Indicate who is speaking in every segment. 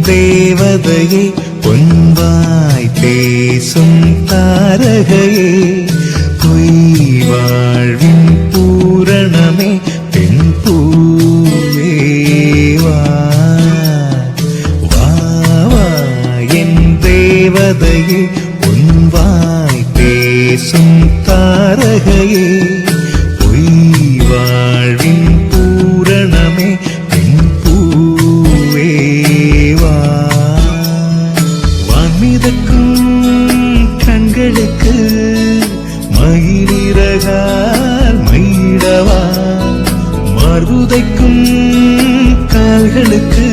Speaker 1: தேவதையே பொன்வாய் பேசும் தாரகையே பொய் வாழ்வின் பூரணமே பெண் பூவேவா வா வா என் தேவதையே பொன்வாய் பேசும் தாரகையே பொய் வாழ்வின் பூரணமே பெண் பூவேவா வான்மிதக்கும் கண்களுக்கு மயிலிறகால் மயிடவா மார்புதைக்கும் கால்களுக்கு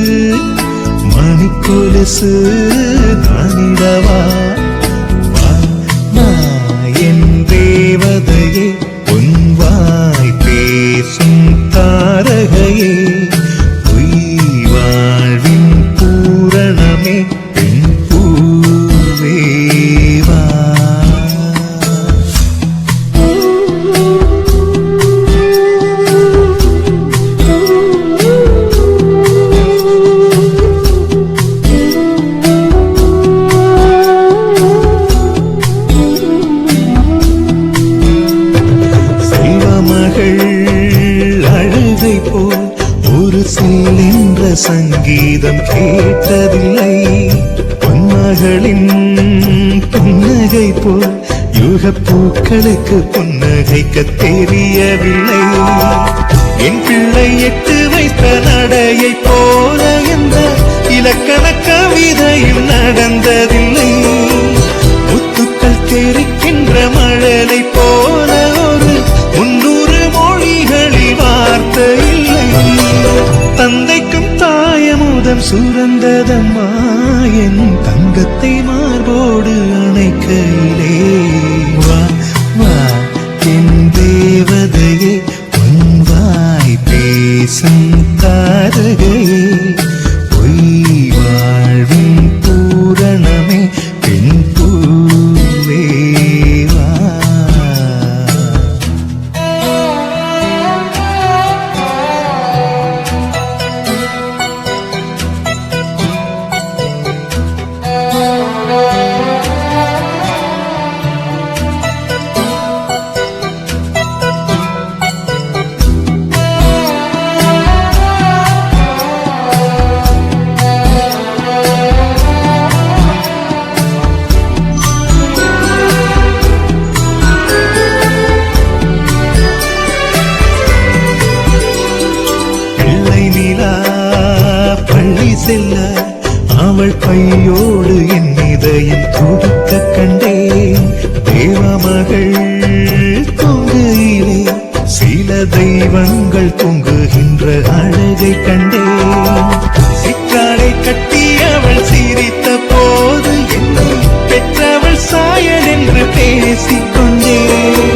Speaker 1: மணிக்கொலுசு நானிடவா என் தேவதையே பொன்வாய் பேசும் தாரகையே பொய் வாழ்வின் பூரணமே பெண் பூவேவா அழுகை போல் ஒரு சென்ற சங்கீதம் கேட்டதில்லை பொன்மகளின் புன்னகை போல் யுகப்பூக்களுக்கு புன்னகைக்க தெரியவில்லை என் பிள்ளை எட்டு வைத்த நடையை போல என்ற இலக்கண கவிதையும் நடந்ததில்லை முத்துக்கள் தெரிக்கின்ற மழலை போல ஒரு 300 மொழிகளில் வார்த்தை இல்லை தந்தைக்கும் தாயமுதம் சுரந்ததம்மா என் தங்கத்தை மார்போடு அணைக்கையிலே வா வா என் தேவதையே பொன்வாய் பேசும் தாரகையே பொய் வாழ்வின் பூரணமே பெண் பூவேவா பள்ளி செல்ல அவள் பையோடு என் இதயம் துடிக்க கண்டேன் தேவமகள் தொங்குயிலே சில தெய்வங்கள் தொங்குகின்ற அழகை கண்டேன் சிற்றாடை கட்டி அவள் சிரித்த போது என்னை பெற்றவள் சாயல் என்று பேசிக்கொண்டேன்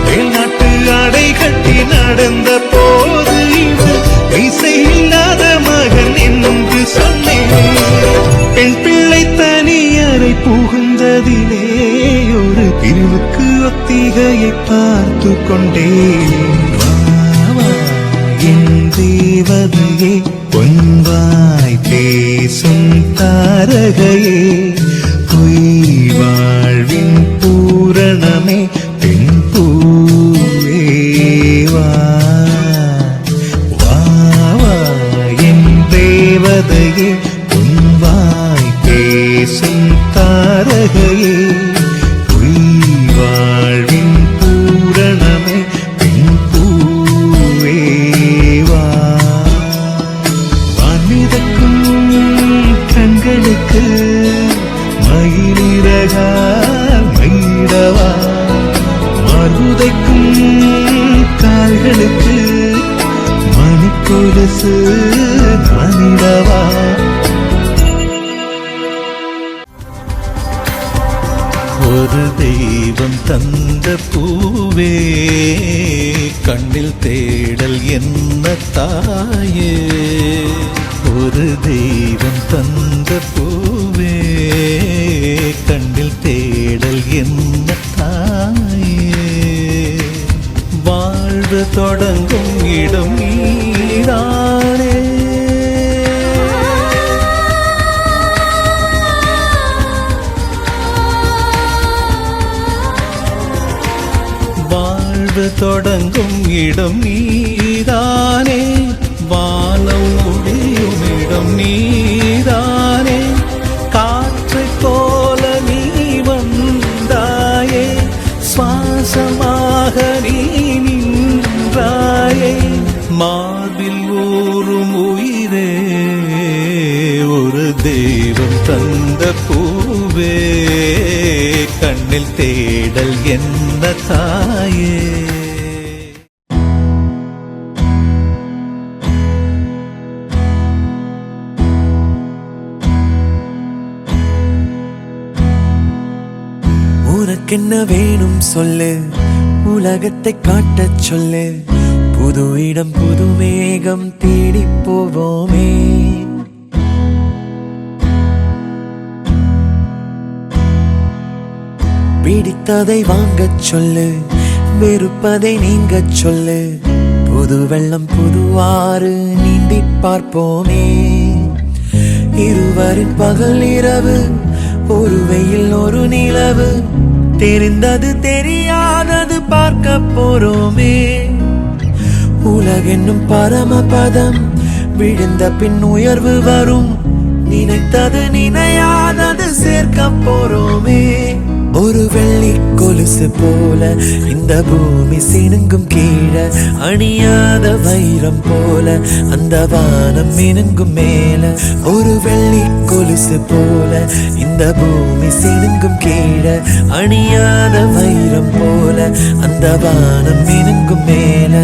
Speaker 1: வெளிநாட்டு ஆடை கட்டி நடந்த போது இவள் இசையில்லாத மகன் என்று சொன்னேன் பெண் பிள்ளை தனியறை புகுந்ததிலே ஒரு பிரிவுக்கு ஒத்திகையை பார்த்து கொண்டேன் என் தேவதையே பொன்வாய் பேசும் தாரகையே பொய் வாழ்வின் பூரணமே பெண் பூவேவா தேவதையே பொன்வாய் பேசும் தாரகையே பொய் வாழ்வின் பூரணமே பெண் பூவேவா வான்மிதக்கும் கண்களுக்கு மயிலிறகால் மயிடவா மார்புதைக்கும் கால்களுக்கு மணிக்கொலுசு நானிடவா ஒரு தெய்வம் தந்த பூவே கண்ணில் தேடல் என்ன தாயே ஒரு தெய்வம் தந்த பூவே கண்ணில் தேடல் என்ன தாயே வாழ்வு தொடங்கும் இடம் நீதானே தொடங்கும் இடம் நீதானே, வானம் முடியும் இடம் நீதானே, காற்றைப் போல நீ வந்தாயே, சுவாசமாக நீ நின்றாயே, மார்பில் ஊறும் உயிரே, ஒரு தெய்வம் தந்த பூவே, கண்ணில் தேடல் என்ன தாயே.
Speaker 2: உனக்கென்ன வேணும் சொல்லு, உலகத்தை காட்டச் சொல்லு, புது இடம் புது மேகம் தேடி போவோமே. பிடித்ததை வாங்கச் சொல்லு, வெறுப்பதை நீங்கச் சொல்லு, புது வெள்ளம் புது ஆறு நீந்தி பார்ப்போமே. இருவரின் பகல் இரவு, ஒரு வெயில் ஒரு நிலவு, தெரிந்தது தெரியாதது பார்க்க போறோமே. உலகென்னும் பரமபதம், விழுந்த பின் உயர்வு வரும், நினைத்தது நினையாதது சேர்க்க போறோமே. ஒரு வெள்ளி கொலுசு போல இந்த பூமி சினுங்கும் கீழே, அணியாத வைரம் போல அந்த வானம் மினுங்கும் மேல. ஒரு வெள்ளி கொலுசு போல இந்த பூமி சினுங்கும் கீழே, அணியாத வைரம் போல அந்த வானம் மினுங்கும் மேல.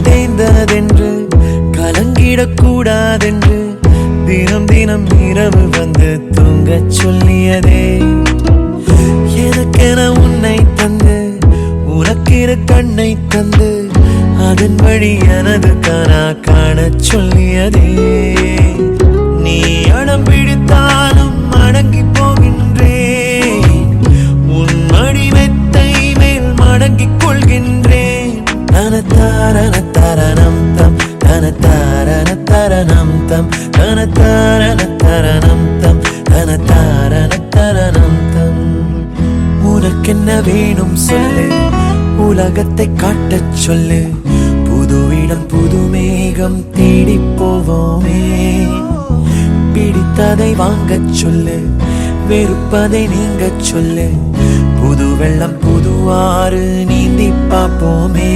Speaker 2: தேய்ந்ததென்று கலங்கிடக்கூடாதென்று தினம் தினம் இரவு வந்து தூங்கச் சொல்லியதே. எனக்கென உன்னை தந்து உனக்கிரு கண்ணை தந்து, அதன் வழி எனது கனா காணச் சொல்லியதே. நீ அடம் பிடித்தாலும் அடங்கி போகின்றேன், உன் மடி மெத்தை மேல் மடங்கிக் கொள்கின்றேன். தனத்தாரண தரணம் தம், தனத்தாரண தரணம் தம், தனத்தாரண தரணம் தம், தனத்தாரண தரணம் தம். உனக்கென்ன வேணும் சொல்லு, உலகத்தை காட்டச் சொல்லு, புது இடம் புது மேகம் தேடி போவோமே. பிடித்ததை வாங்கச் சொல்லு, வெறுப்பதை நீங்கச் சொல்லு, புது வெள்ளம் புது ஆறு நீந்தி பார்ப்போமே.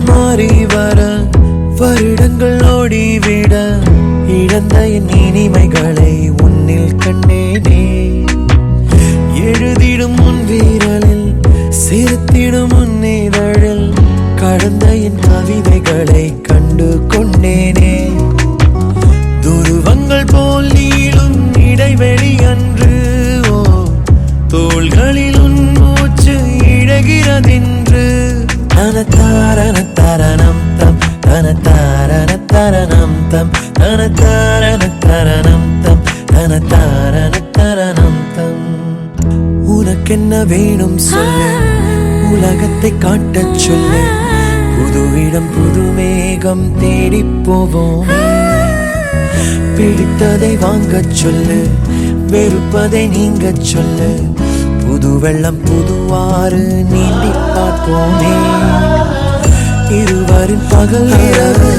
Speaker 2: மாறி வர வருடங்கள் ஓடிவிட, இழந்த என் இனிமைகளை உன்னில் கண்டேனே. எழுதிடும் உன் வீரலில் சிரித்திடும் உன் இதழில், கடந்த என் கவிதைகளை கண்டு கொண்டேனே. துருவங்கள் போல் நீளும் இடைவெளி அன்று, ஓ தோள்களில் உன் மூச்சு இழகிறதென்று. தனத்தாரண தரணம் தம், தனத்தாரண தரணம் தம், தனத்தாரண தரணம் தம், தனத்தாரண தரணம் தம். உனக்கென்ன வேணும் சொல்லு, உலகத்தை காட்டச் சொல்லு, புது இடம் புது மேகம் தேடி போவோம். பிடித்ததை வாங்கச் சொல்லு, வெறுப்பதை நீங்கச் சொல்லு, புது வெள்ளம் புது ஆறு நீந்தி பார்ப்போமே. இருவரின் பகல் இரவு,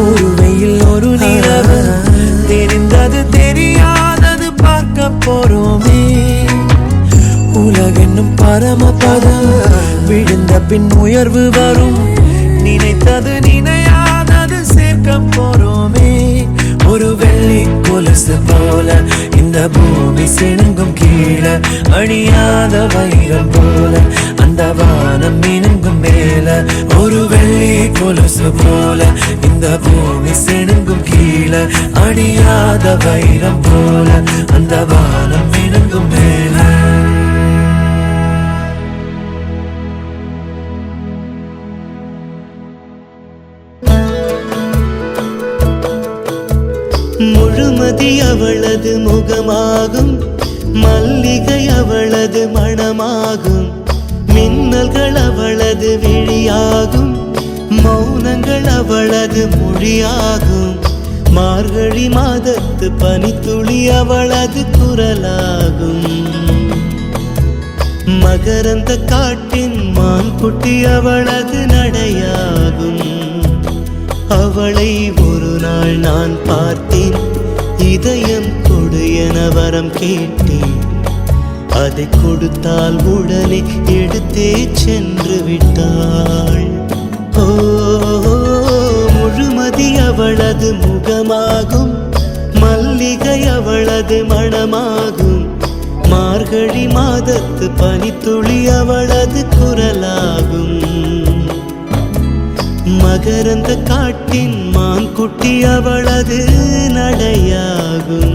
Speaker 2: ஒரு வெயில் ஒரு நிலவு, தெரிந்தது தெரியாதது பார்க்க போறோமே. உலகென்னும் பரமபதம் விழுந்த பின் உயர்வு வரும், நினைத்தது நினையாதது சேர்க்க போறோமே. ஒரு வெள்ளி கொலுசு போல இந்த பூமி சிணுங்கும் கீழே, அணியாத வைரம் போல அந்த வானம் மினுங்கும் மேல. ஒரு வெள்ளி கொலுசு போல இந்த பூமி சிணுங்கும் கீழே, அணியாத வைரம் போல அந்த வானம் மினுங்கும் மேல.
Speaker 3: முழுமதி அவளது முகமாகும், மல்லிகை அவளது மணமாகும், மின்னல்கள் அவளது விழியாகும், மௌனங்கள் அவளது மொழியாகும். மார்கழி மாதத்து பனித்துளி அவளது குரலாகும். மகரந்த காட்டின் மான்குட்டி அவளது நடையாகும். அவளை ஒரு நாள் நான் பார்த்தேன், இதயம் கொடு என வரம் கேட்டேன். அதை கொடுத்தால் உடனே எடுத்தே சென்று விட்டாள். ஓ, முழுமதி அவளது முகமாகும், மல்லிகை அவளது மணமாகும், மார்கழி மாதத்து பனித்துளி அவளது குரலாகும். மகரந்த காட்டின் மான்குட்டி அவளது நடையாகும்.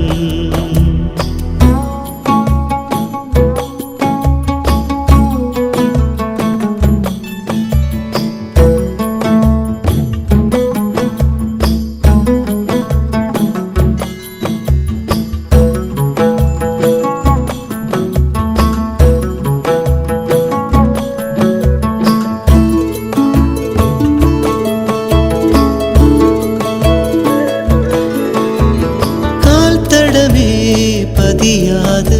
Speaker 3: பதியாத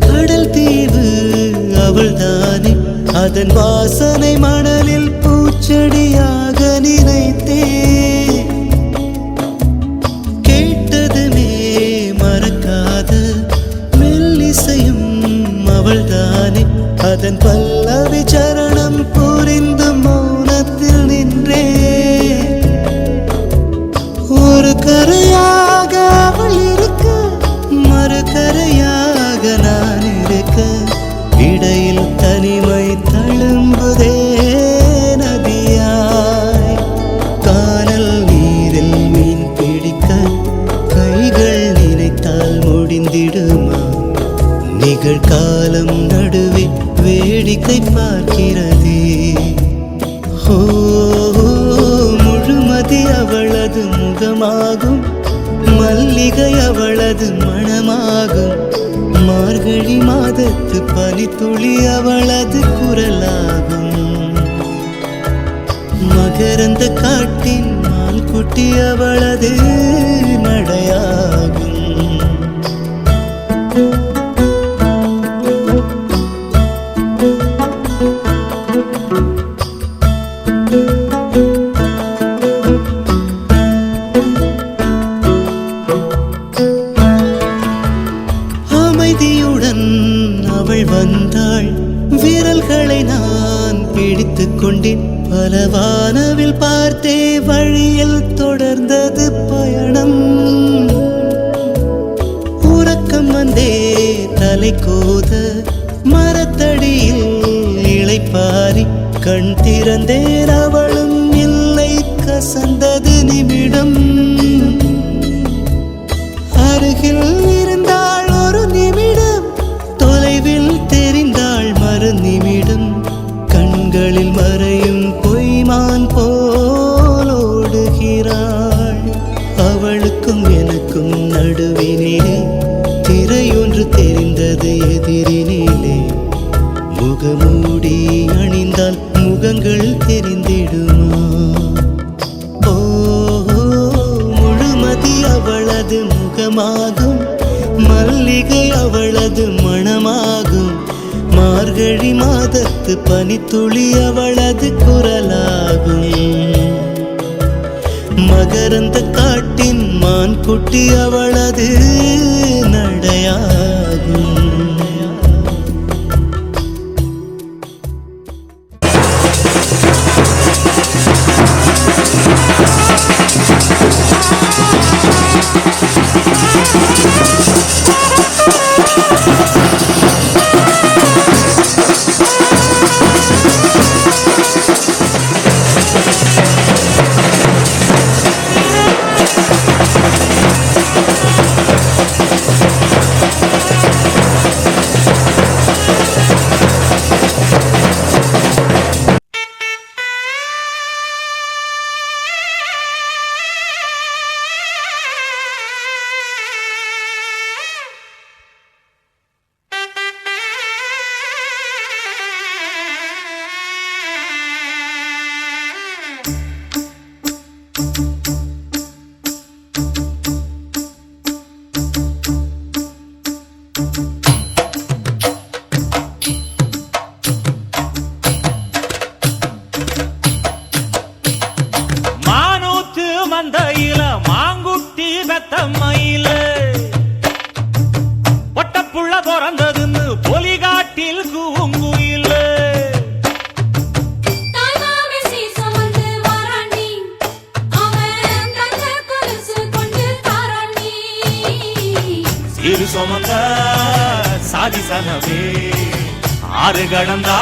Speaker 3: கடல் தீவு அவள்தானே, அதன் வாசனை மணலில் பூச்செடியாக நினைத்தே. கேட்டதுமே மறக்காத மெல்லிசையும் அவள்தானே, அதன் பல்லவி சரணம் புரிந்து மௌனத்தில் நின்றே. ஒரு கரையாக அவள் இருக்க, மறுகரையாக நான் இருக்க, இடையில் தனிமை தழும்புதே நதியாய். கானல் நீரில் மீன் பிடிக்க கைகள் நினைத்தால் முடிந்திடுமா? நிகழ்காலம் நடுவே வேடிக்கை பார்க்கிறதே. ஓ, முழுமதி அவளது முகமாகும், மல்லிகை அவளது மணமாகும், மார்கழி மாதத்து பனித்துளி அவளது குரலாகும். மகரந்த காட்டின் மான்குட்டி அவளது நடையாகும். அமைதியுடன் அவள் வந்தாள், விரல்களை நான் பிடித்துக் கொண்டேன். பல வானவில் பார்த்தே வழியில் தொடர்ந்தது பயணம். உறக்கம் வந்தே தலை கோத மரத்தடியில் இளைப்பாரி கண் திறந்தேன், அவளும் இல்லை. கசந்தது நிமிடம், அருகில் இருந்தாள் ஒரு நிமிடம், தொலைவில் தெரிந்தாள் மறு நிமிடம். கண்களில் மறையும் பொய்மான் போலோடுகிறாள். அவளுக்கும் எனக்கும் நடுவினிலே திரையொன்று தெரிந்தது எதிரினிலே. முகமூடி அணிந்தால் முகங்கள் தெரிந்திடுமா? ஓ, முழுமதி அவளது முகமாகும், மல்லிகை அவளது மணமாகும், மார்கழி மாதத்து பனித்துளி அவளது குரலாகும். மகரந்த காட்டின் மான்குட்டி அவளது நடையாகும்.
Speaker 1: மானூத்து மந்தையில மாங்குட்டி பெத்தம்மையில பொட்டப்புள்ள பிறந்ததுன்னு பொலிகாட்டில் கூங்குயில இரு சுமந்த சாதி சனவே ஆறு கடந்தா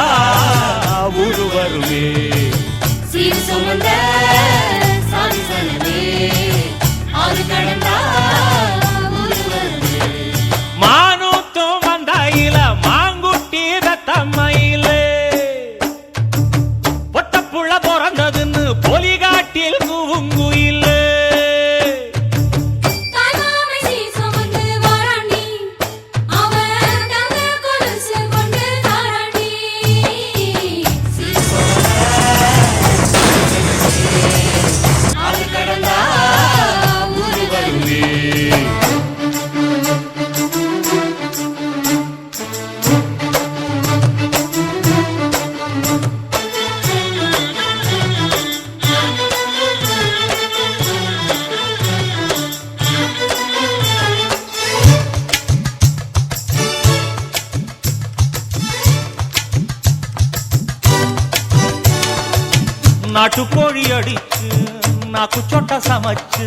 Speaker 1: ஊரு வருவே
Speaker 4: சீர் சுமந்த சாதி சனவே ஆறு கடந்தா ஊரு வருவே
Speaker 1: மானூத்தும் மந்தையில மாங்குட்டி பெத்தம்மையில பொட்டப்புள்ள பிறந்ததுன்னு பொலிகாட்டில் கூங்குயில நாட்டுக்கோழி அடிச்சு நாக்கு சொட்ட சமைச்சு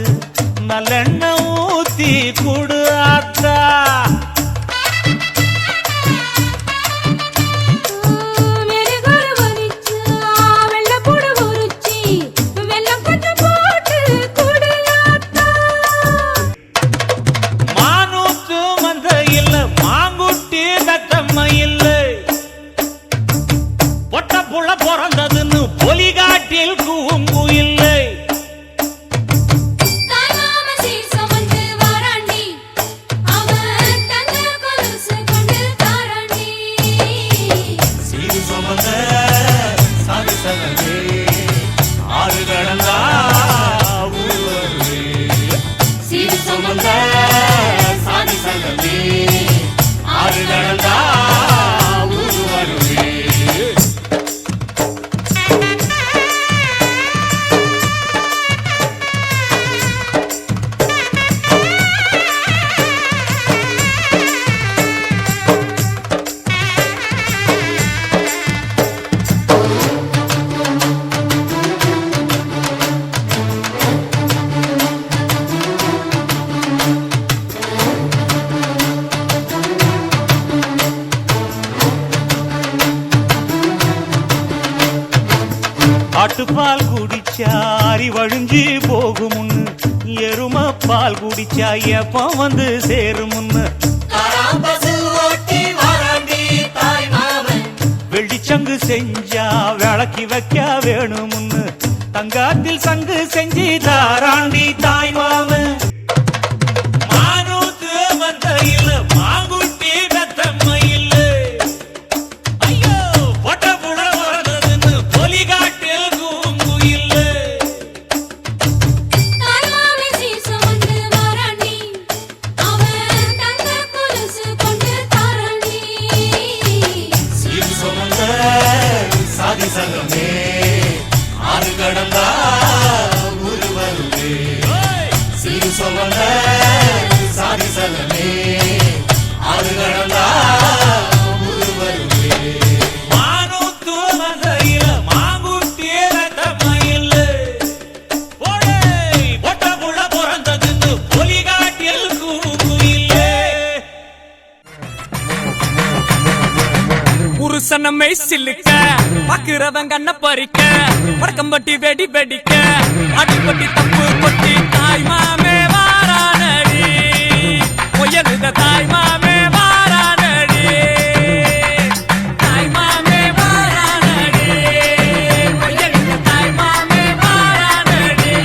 Speaker 1: நல்லெண்ணெய் ஊத்தி குடு ஆத்தா மானூத்து மந்தையில் மாங்குட்டி பெத்தம்மையில் பொட்டப்புள்ள பிறந்ததுன்னு பொலிகாட்டில் கூங்குயில்லை சீரு சுமந்த சாதி சனவே ஆறு கடந்தா ஊரு வருவே
Speaker 4: சீர் சுமந்த சாதி சனவே
Speaker 1: ஆறு கடந்தா ஊரு வருவே ஆட்டுப்பால் குடிச்சா அறிவழிஞ்சு போகுமுன்னு எரும பால் குடிச்சா எப்ப வந்து சேருமுன்னு வெள்ளிச்சங்கு செஞ்சா விளக்கி வைக்க வேணுமுன்னு தங்காத்தில் சங்கு செஞ்சு தாராண்டி தாய் மாமன் மானூத்து மந்தையில மாங்குட்டி பெத்தம்மையில் ஐயோ பொட்டப்புள்ள பிறந்ததுன்னு பொலிகாட்டில் கூங்குயில்ல சீர் சுமந்த சாதி சனமே ஆறு கடந்தா ஊரு வருவே சீர் சுமந்த சாதி சனமே ஆறு கடந்தா ஊரு வருவே மானூத்து மந்தையில மாங்குட்டி பெத்தம்மையில் பொட்டப்புள்ள பிறந்ததுன்னு பொலிகாட்டில் கூங்குயில்ல
Speaker 5: புருஷனமை சில்லுக்க பாக்குறவன் கண்ண பறிக்க வடக்கம்பட்டி வெடி வெடிக்க அடிப்பட்டி தப்பு கொட்டி தாய் மாமே வாரானடி பொய்யலுத தாய் மாமே வாரானடி தாய் மாமே வாரானடி பொய்யலுத தாய் மாமே வாரானடி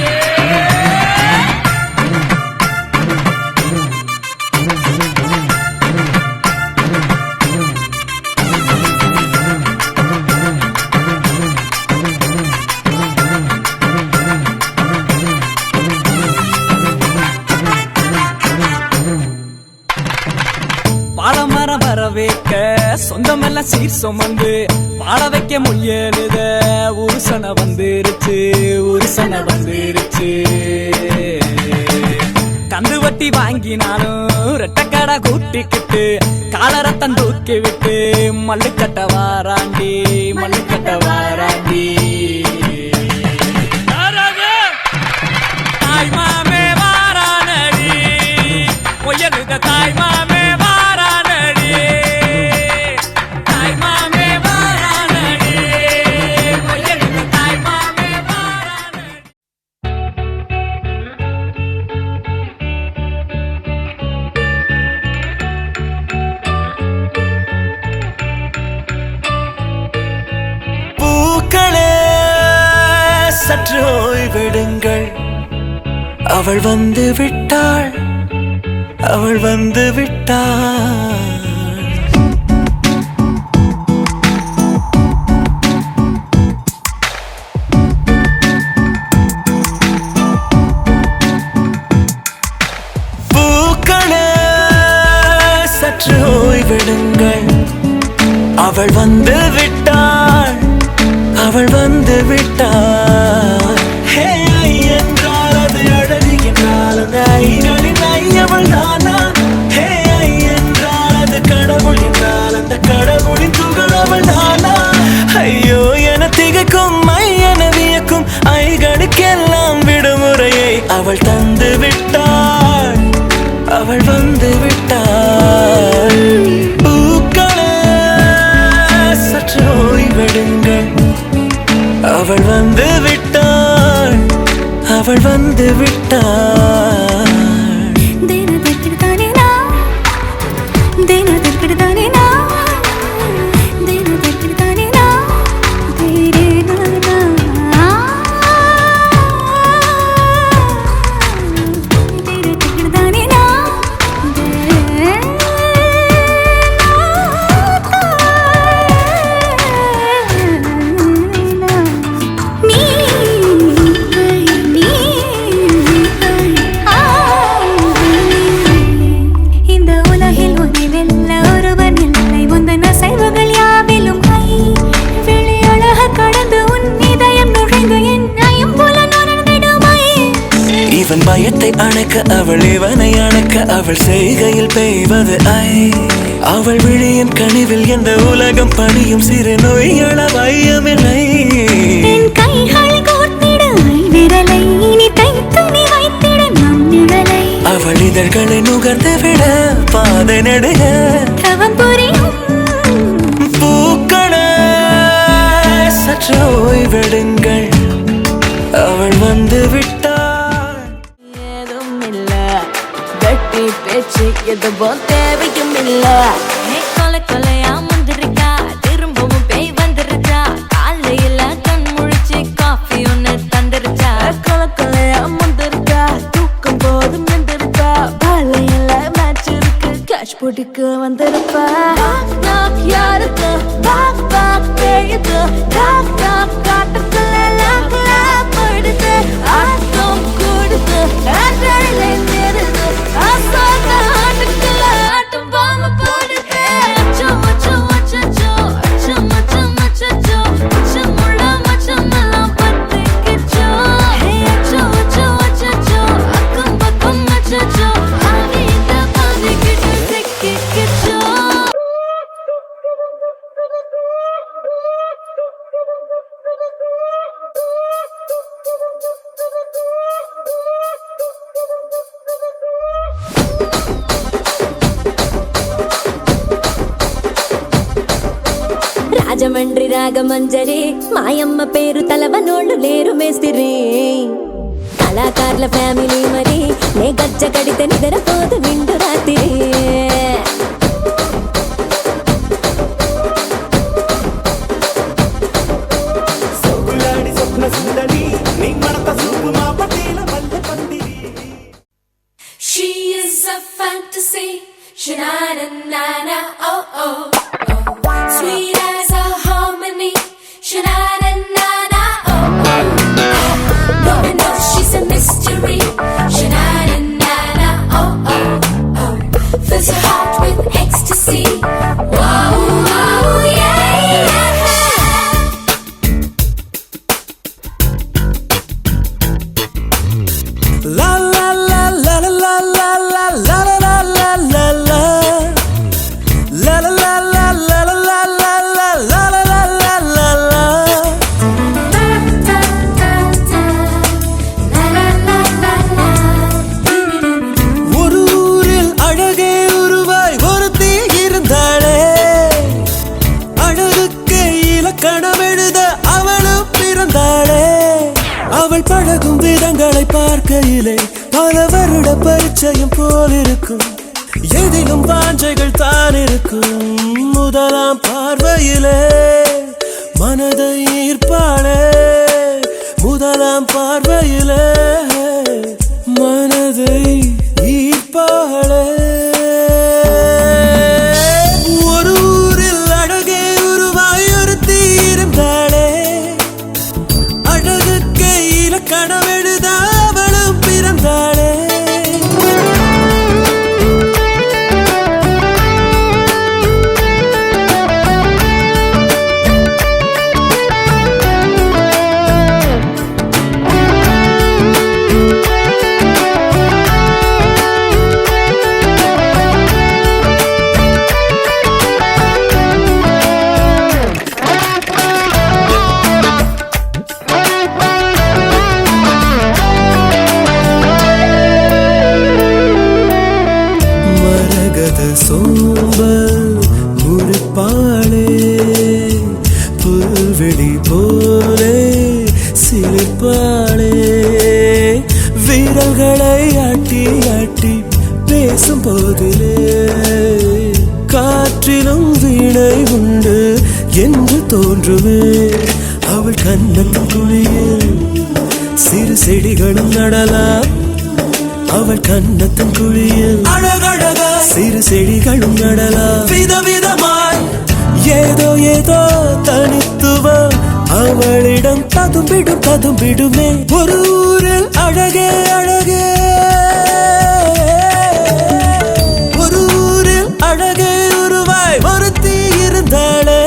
Speaker 5: சொந்தமெல்லாம் சீர் சுமந்து பாட வைக்க முடியலுத உருசன வந்துருச்சு உருசன வந்துருச்சு கந்து வட்டி வாங்கினாலும் ரெட்டக்கடை கூட்டிக்கிட்டு காலரத்தம் தூக்கி விட்டு மல்லுக்கட்ட வாராண்டி மல்லுக்கட்ட வாராண்டி தாய் மாமே வாரானடி உயர்ந்த தாய் மாமே வாரானடி தாய் மாமே வாரானடி உயர்ந்த தாய் மாமே வாரானடி
Speaker 3: பூக்களே சற்று ஓய்வெடுங்கள் அவள் வந்து விட்டாள் அவள் வந்து விட்டாள் பூக்களே சற்று ஓய்வெடுங்கள் அவள் வந்து விட்டாள் அவள் வந்து விட்டாள் ஹே ஐ என்றால் அது அழகு என்றால் அந்த ஐகளின் ஐ அவள் தானா ஹே ஐ என்றால் அது கடவுள் என்றால் அந்த கடவுளின் துகள் அவள் தானா ஐயோ என திகைக்கும் ஐ என வியக்கும் ஐகளுக்கெல்லாம் விடுமுறையை அவள் தந்து விட்டாள் அவள் வந்து விட்டாள் பூக்களே சற்று ஓய்வெடுங்கள் அவள் வந்து விட்டாள் அவள் வந்து விட்டாள் இவன் பயத்தை அணைக்க அவள் இவனை அணைக்க அவள் செய்கையில் பெய்வது ஐ அவள் விழியின் கனிவில் எந்த உலகம் பணியும் சிறு நோய்கள வையமில்லை அவள் இதழ்களை நுகர்ந்து விட பாதை நடுக பூக்களே சற்று ஓய்வெடுங்கள் அவள் வந்து விட்டாள்
Speaker 6: வெட்டி பேச்சு எதுவும் தேவையும் இல்ல கொலை கொலையா முந்திருக்கா திரும்பவும் பேய் வந்துருச்சா காலையில கண் முழிச்சு காஃபி ஒன்னு தந்துருச்சா கொலை கொலையா முந்திருக்கா தூக்கம் போதும் நின்றுருக்கா காலையில மேட்ச் இருக்கு கேஷ் போட்டுக்கு வந்திருப்பா யாருக்கு பாக் பாக் பேயுது டாக் டாக் காட்டுக்குள்ள லாக் லாக் போயிடுது ஆட்டம் கூடுது ஆட்டழிலே நேருது ஆசாக ஆட்டுக்குள்ள ஆட்டம் பாம்பு போடுது அச்சோ அச்சோ அச்சோ அச்சோ மச்சம் அச்சோ அச்சம் உள்ள மச்சம் எல்லாம் பத்திக்கிச்சோ அச்சோ அச்சோ அச்சோ அக்கம் பக்கம் அச்சோ ஆகிட்ட பாதிக்கிட்டு சிக்கிக்கிச்சோ రాజమండ్రి రాగమంజరి మాయమ్మ పేరు తలవనోళ్ళు లేరు మేస్తిరి కళాకారుల ఫ్యామిలీ మరి నే గజ్జ కడితే నిద్రపోదు నిండు రాత్రి
Speaker 4: She is a fantasy, sha-na-na-na-na, oh oh oh. Sweet as a harmony, sha-na-na-na-na, oh oh. No one knows she's a mystery, sha-na-na-na-na, oh oh oh. Fills your heart with ecstasy, wow wow.
Speaker 2: அவளை பார்க்கையிலே பல வருட பரிச்சயம் போலிருக்கும் எதிலும் வாஞ்சைகள் தான் இருக்கும் முதலாம் பார்வையிலே மனதை ஈர்ப்பாளே முதலாம் பார்வையிலே மனதை ஈர்ப்பாளே ஒரு ஊரில் அழகே உருவாய் ஒருத்தி இருந்தாளே அழகுக்கு இலக்கணம் எழுத அவளும் பிறந்தாளே சோம்பல் முறிப்பாளே புல்வெளி போலே சிலிர்ப்பாளே வீரல்களை ஆட்டி ஆட்டி பேசும் போதிலே காற்றிலும் வீணை உண்டு என்று தோன்றுமே அவள் கண்ணத்தின் குழியில் சிறு செடிகளும் நடலாம் அவள் கண்ணத்தின் குழியில் அழகழகா சிறு செடிகளும் நடலாம் விதவிதமாய் ஏதோ ஏதோ தனித்துவம் அவளிடம் ததும்பிடுமே ஒரு ஊரில் அழகே அழகே ஒரு ஊரில் அழகே உருவாய் ஒருத்தி இருந்தாளே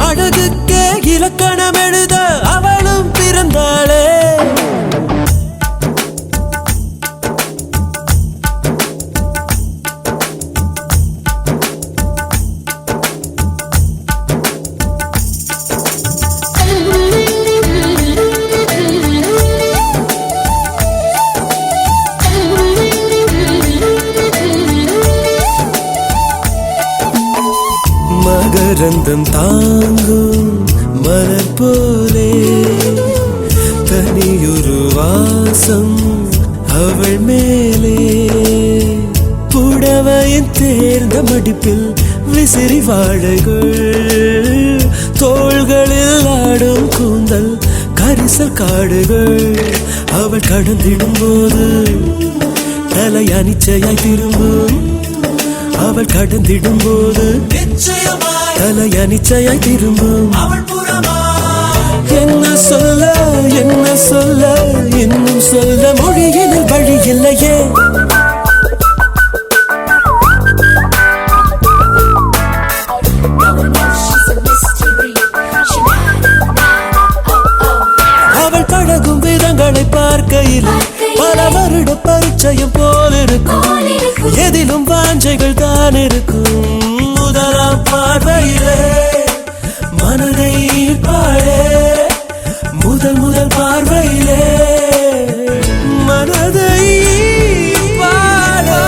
Speaker 2: அழகுக்கே இலக்கணம் எழுத அவளும் பிறந்தாளே மகரந்தம் தாங்கும் மலர் போலே தனியொரு வாசம் அவள் மேலே புடவையின் தேர்ந்த மடிப்பில் விசிறி வாழைகள் தோள்களில் ஆடும் கூந்தல் கரிசல் காடுகள் அவள் கடந்திடும் போது தலை அனிச்சையாய் திரும்பும் அவள் கடந்திடும் போது தலை அனிச்சையாய் திரும்பும் என்ன சொல்ல இன்னும் சொல்ல மொழியில் வழி இல்லையே அவள் பழகும் விதங்களை பார்க்கையில் பல வருட பரிச்சயம் போலிருக்கும் எதிலும் வாஞ்சைகள் தான் இருக்கும் முதலாம் பார்வையிலே மனதை ஈர்ப்பாளே முதல் பார்வையிலே மனதை ஈர்ப்பாளே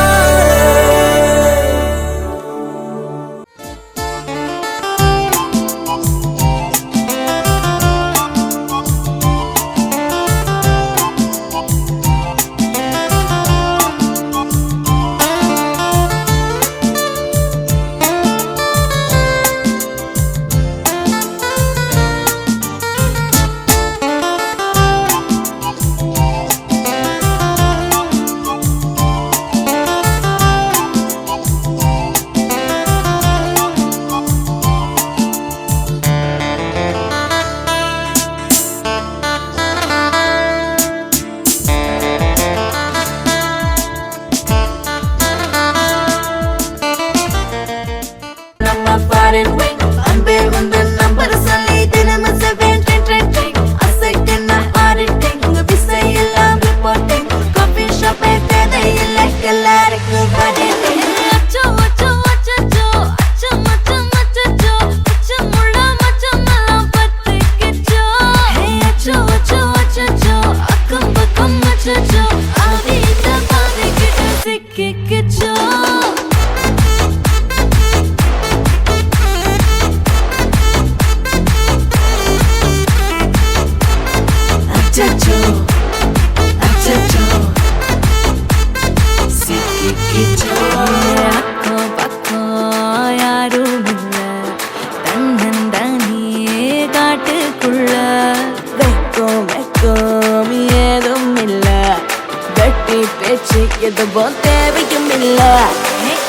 Speaker 6: பேச்சு எதுவும் தேவையும் இல்ல.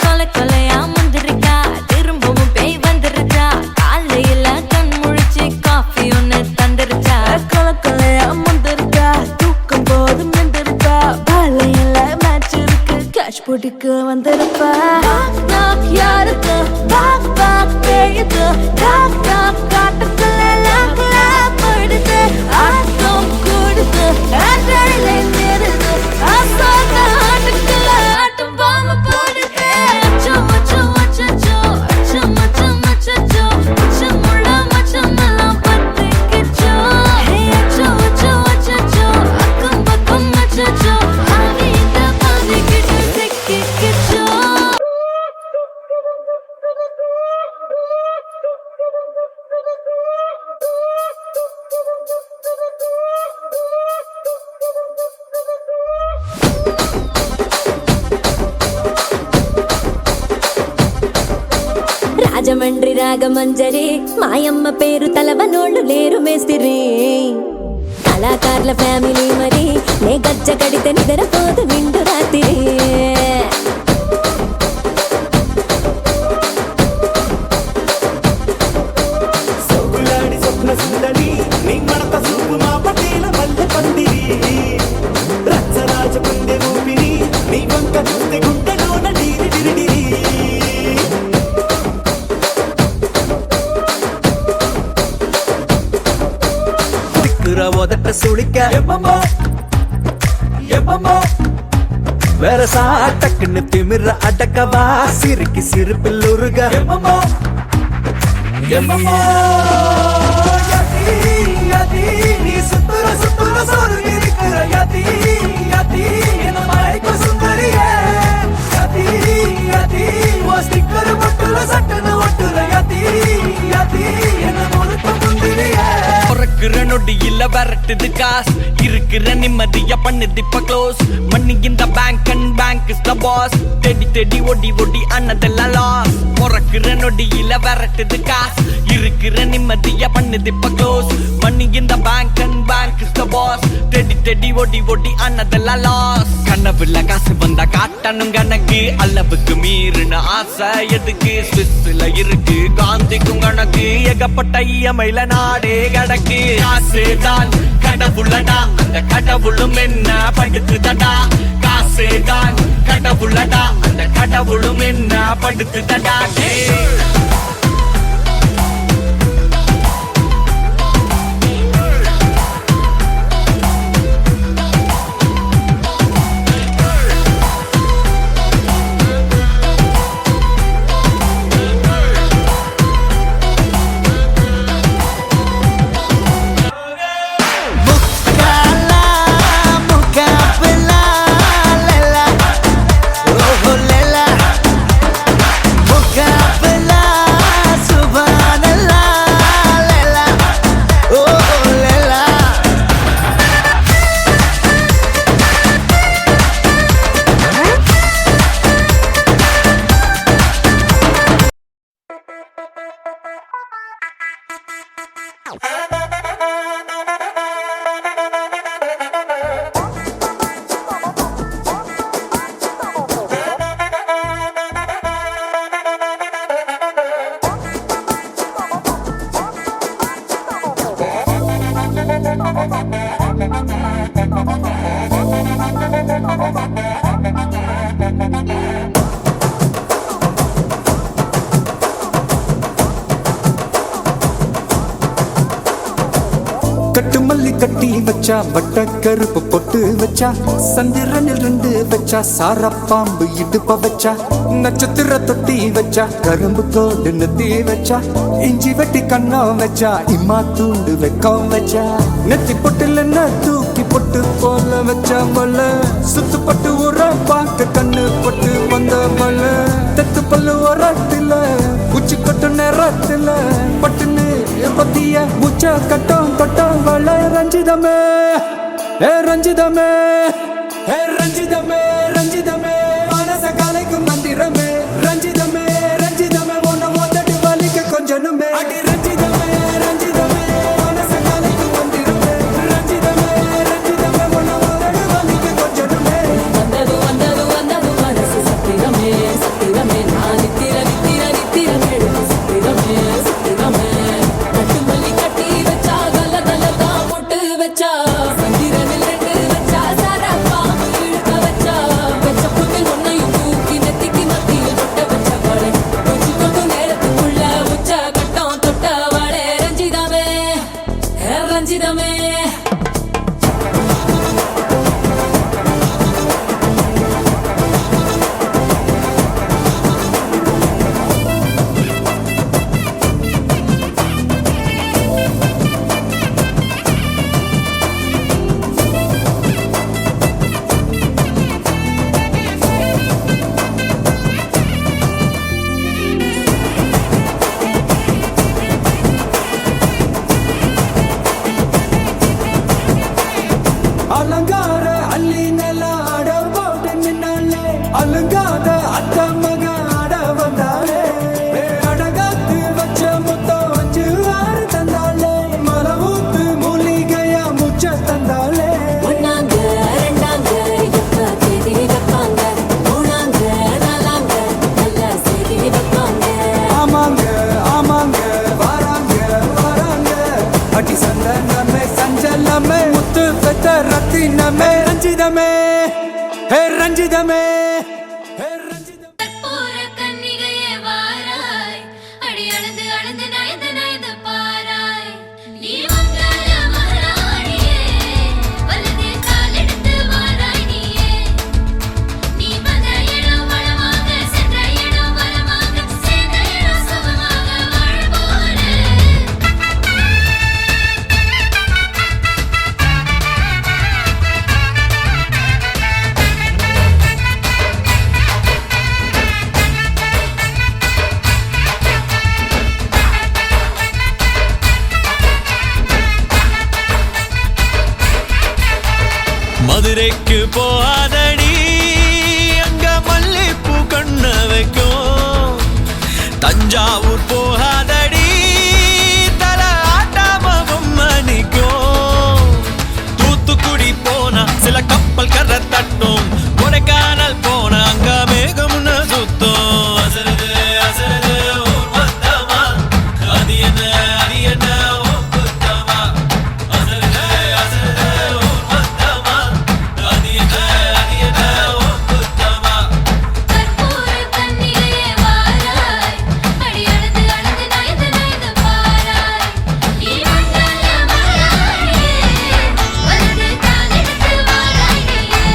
Speaker 6: கொலை கொலையா முந்திருக்கா, திரும்பவும் பேய் வந்துருச்சா, காலையில கண் முழிச்சு காஃபி ஒண்ணு தந்துருச்சா. கொலை கொலையா முந்திருக்கா, தூக்கம் போதும் எந்திருக்கா, காலையில மேட்ச் இருக்கு, கேஷ் போட்டுக்கு வந்திருப்பா. யாருக்கு பாக் பாக் பேயுது, டாக் டாக் காட்டுக்குள்ள லாக் லாக் போயிடுது, ஆட்டம் கூடுது, ஆட்டடிலே நிறுது, ஆசாக ஆட்டுக்குள்ள ஆட்டம் பாம்பு போடுது. அச்சம் அச்சம் அச்சச்சோ, அச்சம் அச்சம் அச்சச்சோ, அச்சமுள்ள மச்சமெல்லாம் பத்திக்கிச்சோ. அச்சம் அச்சம் அச்சச்சோ, அக்கம் பக்கம் அச்சச்சோ, ஆவியிட்ட பாதிக்கிட்டு சிக்கிக்கிச்சோ. రాజమండ్రి రాగమంజరి మాయమ్మ పేరు తలవనోళ్ళు లేరు మేస్తిరి. కళాకారుల ఫ్యామిలీ మరి నే గజ్జ కడితే నిద్రపోదు నిండు రాత్రి.
Speaker 3: సొగులాడి స్వప్న సుందరి నీ మడత సూపు మా పటేల మల్లె పందిరి రచ్చరాజ పుండె ఊపిరి నీ వంక చూస్తే గుండెలోన డీరి డిరిడిరి திக்குற உதட்ட சுழிக்க எப்பமோ எப்பமோ வேற சாட்டக்குன்னு திமிர அடக்கவா சிறுக்கி சிறுப்பில் உருக எப்பமோ எப்பமோ யதி யதி நீ சுத்துற சுத்துற சோறு இருக்கிற யதி யதி என்ன மாய்க்கு சுந்தரியே யதி யதி ஓ ஸ்டிக்கர் பொட்டுல சட்டன ஒட்டுற யதி யதி என்ன முழுக்க முந்திரியே.
Speaker 5: பிறக்கிற நொடியில விரட்டுது காசு, இருக்கிற நிம்மதிய பண்ணுது இப்ப க்ளோஸ். மணி இந்த bank and bank is the boss, தேடி தேடி ஒடி ஒடி அண்ணதெல்லாம் லாஸ். பிறக்கிற நொடியில விரட்டுது காசு, இருக்கிற நிம்மதிய பண்ணுது இப்ப க்ளோஸ். மணி இந்த bank and bank is the boss, தேடி தேடி ஒடி ஒடி அண்ணதெல்லாம் லாஸ். கனவுல காசு வந்தா காட்டணும் கணக்கு, அளவுக்கு மீறின ஆசை எதுக்கு, ஸ்விஸ்ல இருக்கு காந்திக்கும் கணக்கு, ஏகப்பட்ட இயமையில நாடே கடக்கு. காசுதான் கடவுளடா, அந்த கடவுளும் என்ன படுத்துதடா. காசுதான் கடவுளடா, அந்த கடவுளும் என்ன படுத்துதடா.
Speaker 2: கட்டு மல்லி கட்டி வச்சா, வட்ட கருப்பு பொட்டு வச்சா, சந்திரனில் 2 வச்சா, சார பாம்பு இடுப்ப வச்சா, நட்சத்திர தொட்டி வச்சா, கரும்பு தோடு நெத்தி வச்சா, இஞ்சி வெட்டி கண்ணம் வச்சா, இம்மா தூண்டு வெக்கம் வச்சா, நெத்தி பொட்டுல தூக்கி பொட்டு போல வச்சா மொல, சுத்து பட்டு உர பார்க்க கண்ணு பொட்டு வந்த மொல, தெத்து பல்லு உரத்துல உச்சி கொட்டு நேரத்துல பட்டுன்னு பத்திய உச்ச கட்டம் கட்டம் வள ரஞ்சிதமே ரஞ்சிதமே ரஞ்சிதமே ரஞ்சிதமே மனச கலைக்கும் மந்திரமே ரஞ்சிதமே ரஞ்சிதமே ஒன்ன ஓதட்டு வலிக்க கொஞ்சனுமே அடி ரஞ்சிதமே ரஞ்சிதமே மனச கலைக்கும் மந்திரமே ரஞ்சிதமே ரஞ்சிதமே ஒன்ன ஓதட்டு வலிக்க கொஞ்சனுமே ரத்தினமே ரஞ்சிதமே ஹே ரஞ்சிதமே
Speaker 4: கற்பூர கன்னிகையே வாராய் அடி அளந்து அளந்து நயந்து நயந்து பாராய் நீ மங்கள மகாராணியே வலது காலெடுத்து வாராய் நீயே நீ வந்த இடம் வளமாக சென்ற இடம் வளமாக சேர்ந்த இடம் சுகமாக வாழ போறேன்
Speaker 3: மதுரைக்கு போகாதடி அங்க மல்லிப்பூ கண்ண வைக்கும் தஞ்சாவூர் போகாதடி தல ஆட்டாம பொம்மணிக்கும் தூத்துக்குடி போனா சில கப்பல் கரை தட்டும் கொடைக்கானல் போனா அங்க மேகம்னு சுத்தும் அசருது அசருது ஊர் மொத்தமா அது என்ன ஓ குத்தமா அசருது அசருது ஊர் மொத்தமா அது என்ன ஓ குத்தமா
Speaker 4: கற்பூர கன்னிகையே வாராய் அடி அளந்து அளந்து நயந்து நயந்து பாராய் நீ மங்கள மகாராணியே வலது காலெடுத்து வாராய் நீயே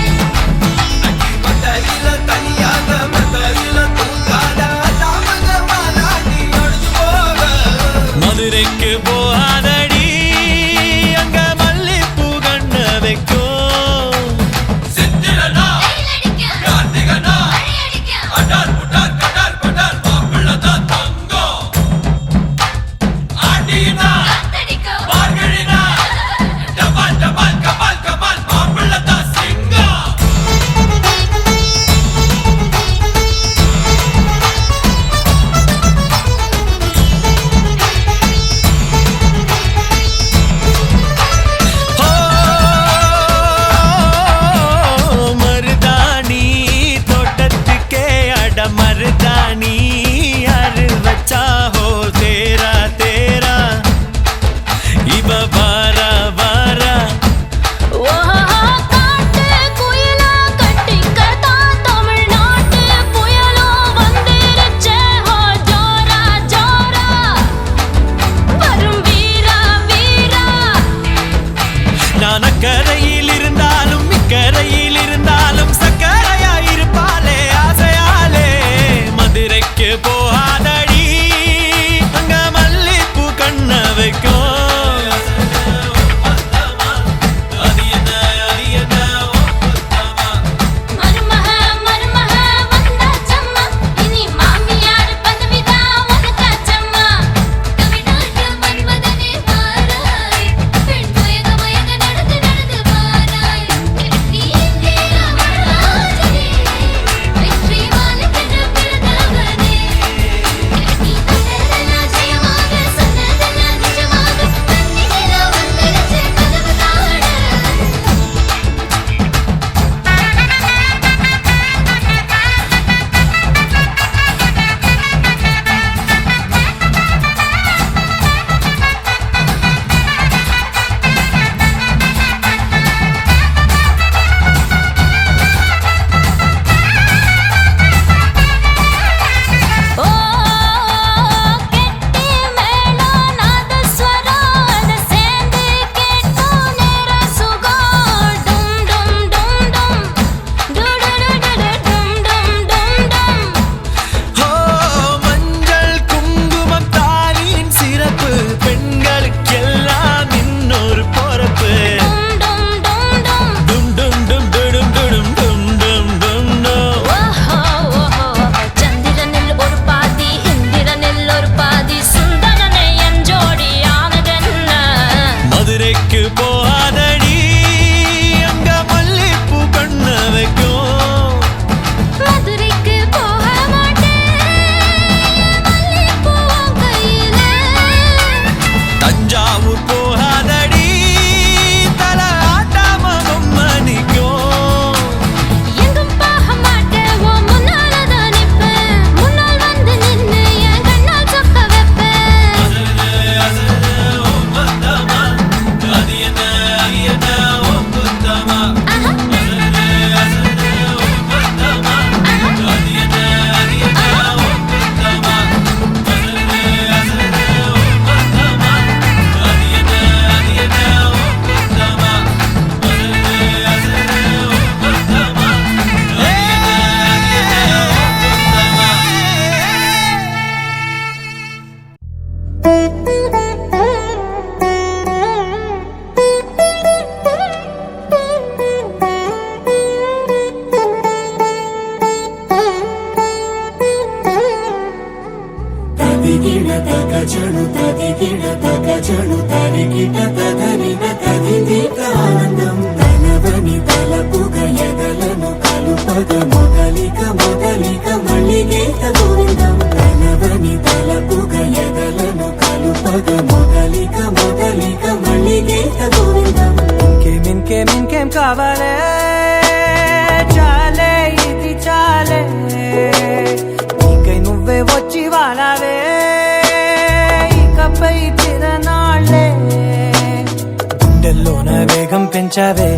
Speaker 3: పెంచావే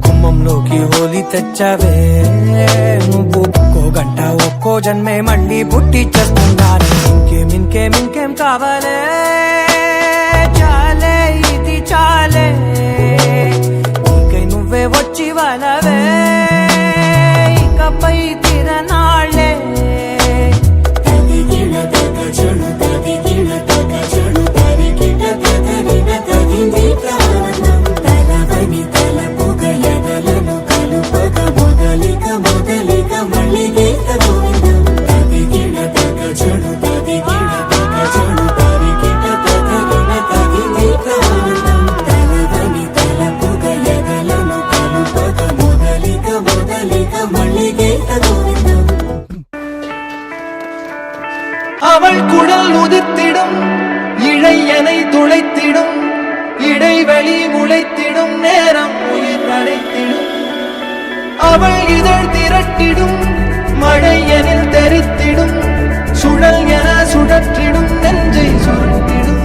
Speaker 3: గుమ్మంలోకి హోలీ తెచ్చావే నువ్వు ఒక్కో గంట ఒక్కో జన్మే మళ్ళీ పుట్టి చేస్తున్నాను ఇంకేం కావాలే చాలే ఇది చాలే ఇంకై నువ్వే వచ్చి వాళ్ళవే ఇకపై తిరనాళ్ళే
Speaker 7: அவள் குடல் உதிர்த்திடும் இழையனை துளைத்திடும் இடைவெளி முளைத்திடும் நேரம் உயிர் அடைத்திடும் அவள் இதழ் திரட்டிடும் மழையனில் தெரித்திடும் சுழல் என சுழற்றிடும் நெஞ்சை சுருட்டிடும்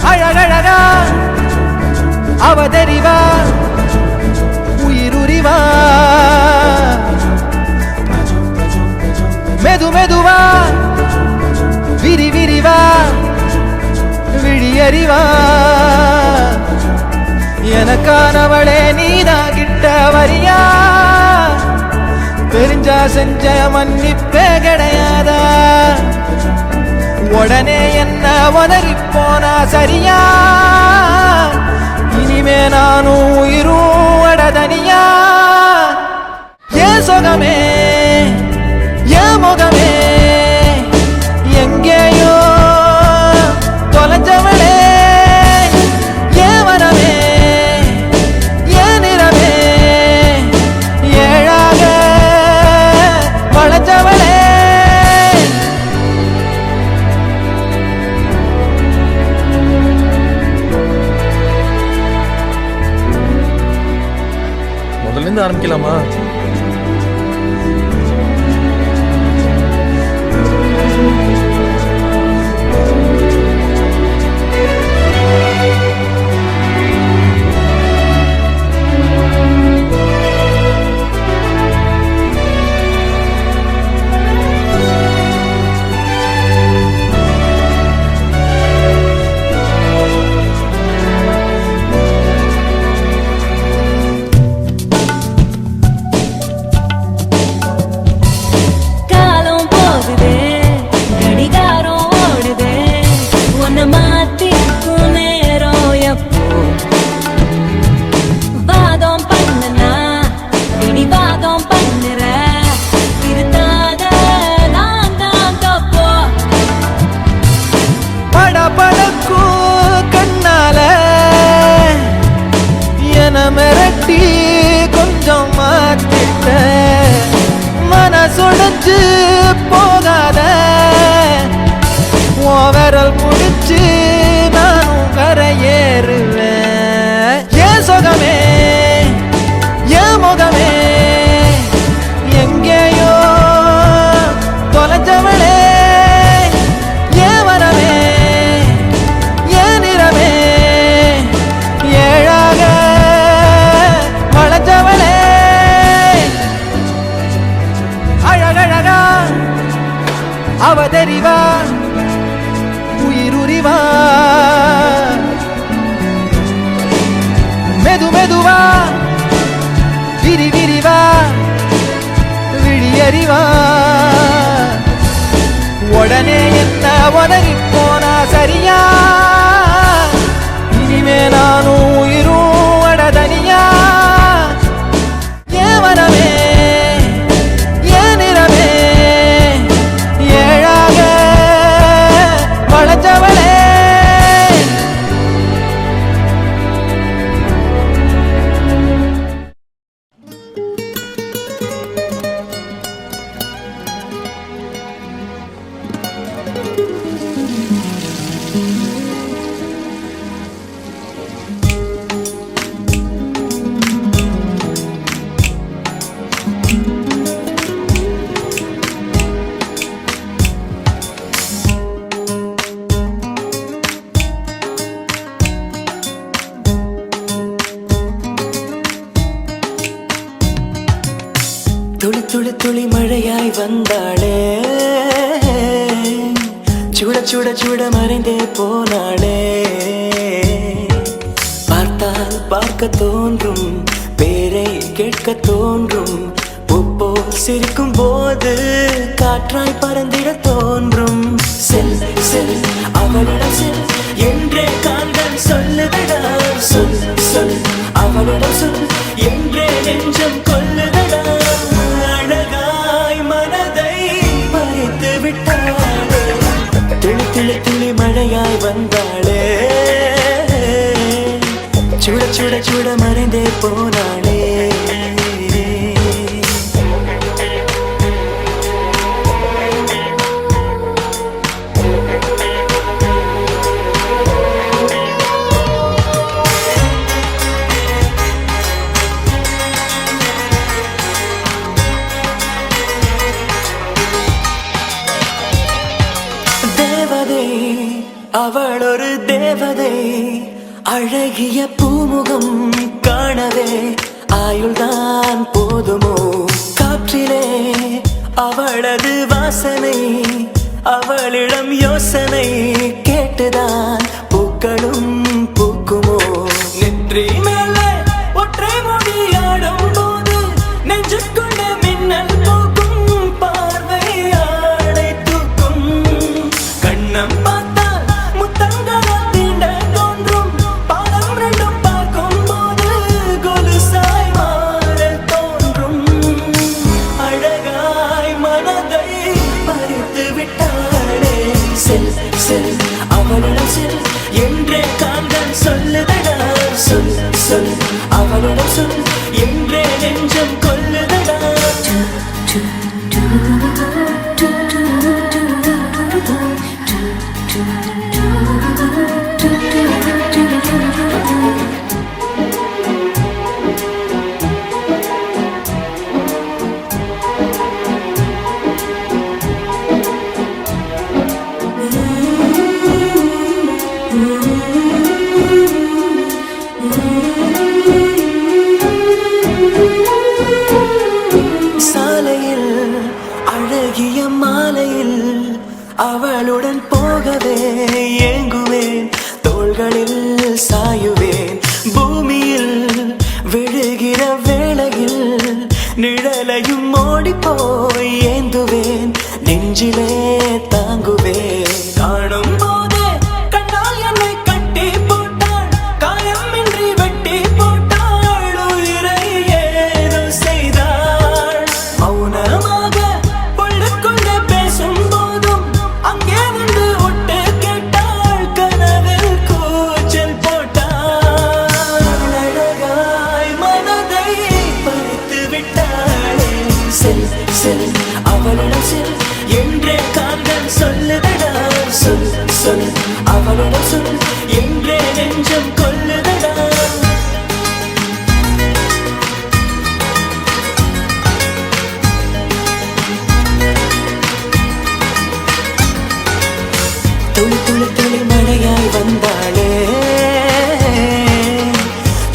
Speaker 7: அழகழகா அவதறிவா உயிருரிவா மெதுவா விரிவா விழியறிவா எனக்கானவளே நீதான் கிட்ட வரியா தெரிஞ்சா செஞ்ச மன்னிப்பே கிடையாதா உடனே என்ன உதறி போனா சரியா இனிமே நானும் உயிரும் அடதனியா ஏன் சுகமே ஏன் முகமே எங்கேயோ தொலைஞ்சவளே ஏன் வரமே ஏன் நிறமே ஏழாக வளைஞ்சவளே
Speaker 8: முதல்ல ஆரம்பிக்கலாமா? மிரட்டி கொஞ்சம் மாத்திட்ட மனசுடைஞ்சு போகாத விரல் முடிச்சு நானும் கரையேறுவேன் ஏன் சுகமே ஏன் முகமே எங்கேயோ தொலைஞ்சவளே ஏன் வரமே ஏன் நிறமே ஏழாக வளைஞ்சவளே அழகழகா அவதறிவா உயிருரிவா மெதுவா விரிவா விழியறிவா உடனே என்ன உதறி போனா சரியா இனிமே நானும் உயிரும் அடதனியா ஏன் வரமே ஏன் நிறமே ஏழாக வளைஞ்சவளே
Speaker 3: மழையாய் வந்தாளே சுட சுட சுட மறைந்தே போனாளே பார்த்தால் பார்க்க தோன்றும் பேரை கேட்க தோன்றும் பூப்போ சிரிக்கும் போது காற்றாய் பறந்திட தோன்றும் செல் செல் அவளிடம் செல் என்றே காந்தன் சொல்லுதடா சொல் சொல் அவளிடம் சொல் என்றே நெஞ்சம் கொல்லுதடா அழகாய் மனதை பறித்து விட்டாளே துளி துளி துளி மழையாய் வந்தாளே சுட சுட சுட மறைந்தே போனாளே அவள் ஒரு தேவதை அழகிய பூமுகம் காணவே ஆயுள்தான் போதுமோ காற்றிலே அவளது வாசனை அவளிடம் யோசனை கேட்டுதான் பூக்களும் பூக்குமோ நெற்றி மேலே ஒற்றை மொழியாடும் போது நெஞ்சுக்குள்ள மின்னல் போக்கும் பார்வை ஆடை தூக்கும் கண்ணம் அவளிடம் செல் என்றே காந்தன் சொல்லுதடா சொல் சொல் அவளிடம் சொல் என்றே நெஞ்சம் கொல்லுதடா சாலையில் அழகிய மாலையில் அவளுடன் போகவே ஏங்குவேன் தோள்களில் சாயுவேன் பூமியில் விழுகிற வேளையில் நிழலையும் ஓடிப்போய் ஏந்துவேன் நெஞ்சிலே தாங்குவேன் காணும் போதே கண்டால் என்னை கட்டி போட்டாள் காயமின்றி வெட்டி போட்டாள் உயிரை ஏதோ செய்தாள் மௌனமாக உள்ளுக்குள்ளே பேசும் போதும் அங்கே வந்து விட்டு கேட்டாள் கனவில் கூச்சல் போட்டாள் அழகாய் மனதை பறித்து விட்டாளே செல் செல் அவளிடம் செல் என்றே காந்தன் சொல்லுதடா சொல் சொல் அவளிடம் சொல் என்றே நெஞ்சம் கொல்லுதடா துளி துளி துளி மழையாய் வந்தாளே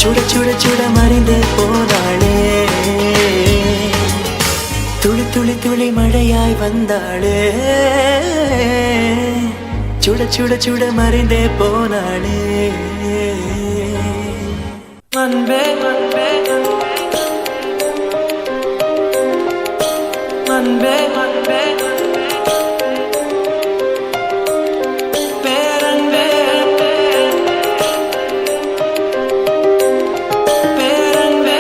Speaker 3: சுட சுட சுட மறைந்தே போனாளே துளி துளி துளி மழையாய் வந்தாளே சுட சுட சுட மறைந்தே போனாளே அன்பே அன்பே அன்பே அன்பே பேரன்பே பேரன்பே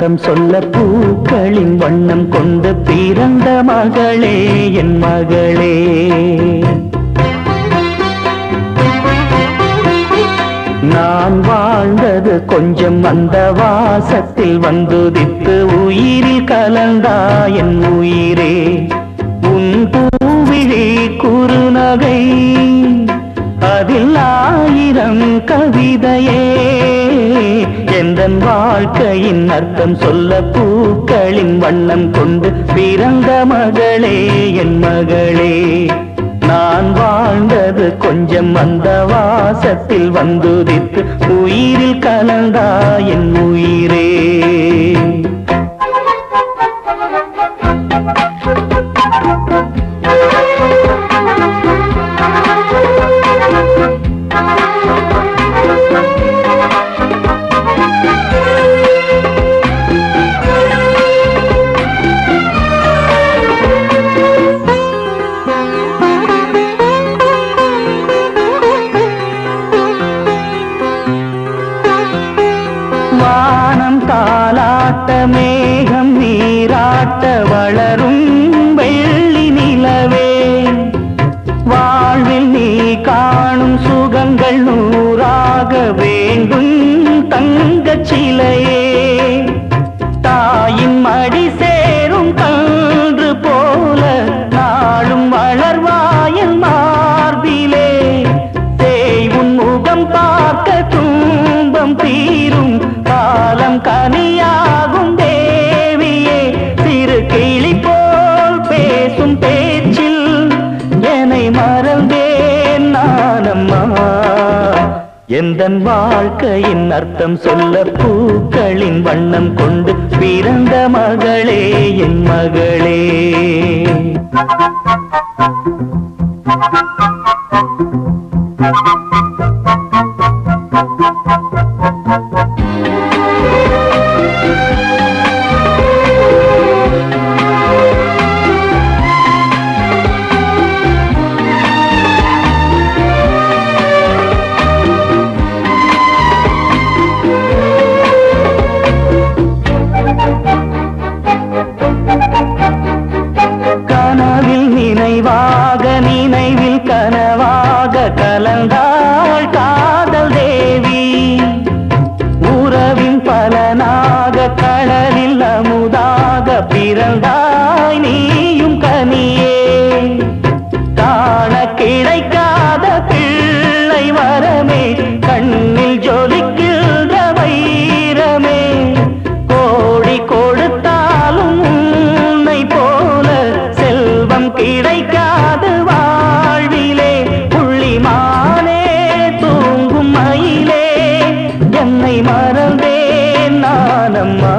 Speaker 9: அர்த்தம் சொல்ல பூக்களின் வண்ணம் கொண்டு பிறந்த மகளே என் மகளே. நான் வாழ்ந்தது கொஞ்சம் அந்த வாசத்தில் வந்துதித்து உயிரில் கலந்தா என் உயிரே. உன் பூவிழி குறுநகை அதில் 1000 கவிதையே. எந்தன் வாழ்க்கையின் அர்த்தம் சொல்ல பூக்களின் வண்ணம் கொண்டு பிறந்த மகளே என் மகளே. நான் வாழ்ந்தது கொஞ்சம் அந்த வாசத்தில் வந்துதித்து உயிரில் கலந்தா என் உயிரே. வானம் தாலாட்ட மேகம் நீராட்ட வளரும் வெள்ளி நிலவே. வாழ்வில் நீ காணும் சுகங்கள் 100ஆக வேண்டும் தங்கச் சிலையே. தாயின் மடி சேரும் கன்று போல நாளும் வளர்வாயல் மார்பிலே. தேய்வுன் முகம் பார்க்க துன்பம் தீரும் காலம் கனியாகும் தேவியே. சிறு கிளி போல் பேசும் பேச்சில் என்னை மறந்தேன் நானம்மா. எந்தன் வாழ்க்கையின் அர்த்தம் சொல்ல பூக்களின் வண்ணம் கொண்டு பிறந்த மகளே என் மகளே. கனவில் நினைவாக நினைவில் கனவாக கலந்தாள் காதல் தேவி. உறவின் பலனாக கடலில் அமுதாக பிறந்தாய் நீயும் கனியே. காண கிடைக்காத பிள்ளை வரமே கண்ணில் ஜொலிக்கின்ற வைரமே. கோடி கொடுத்தாலும் உன்னை போல செல்வம் கிடைக்காது வாழ்விலே. புள்ளிமானே தூங்கும் மயிலே என்னை மறந்தேன் நானம்மா.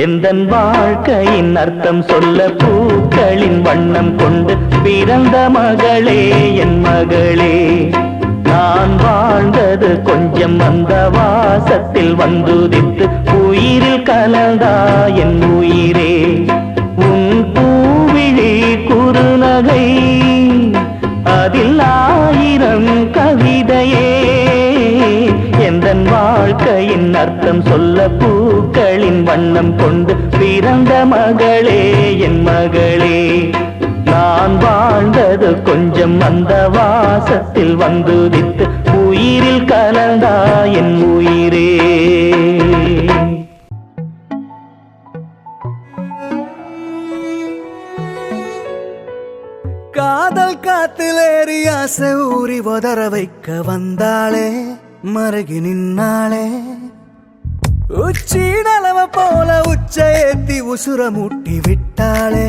Speaker 9: எந்தன் வாழ்க்கையின் அர்த்தம் சொல்ல பூக்களின் வண்ணம் கொண்டு பிறந்த மகளே என் மகளே. நான் வாழ்ந்தது கொஞ்சம் அந்த வாசத்தில் வந்துதித்து உயிரில் கலந்தா என் உயிரே. உன் பூவிழி குறுநகை அதில் 1000 கவிதையே. எந்தன் வாழ்க்கையின் அர்த்தம் சொல்ல பூக்களின் வண்ணம் கொண்டு பிறந்த மகளே என் மகளே. நான் வாழ்ந்தது கொஞ்சம் அந்த வாசத்தில் வந்துதித்து உயிரில் கலந்தா என் உயிரே.
Speaker 7: காதல் காத்திலேறி ஆசை ஊறி உதற வைக்க வந்தாளே மருகி நின்னாளே. உச்சி நலவ போல உச்ச ஏத்தி உசுர மூட்டி விட்டாளே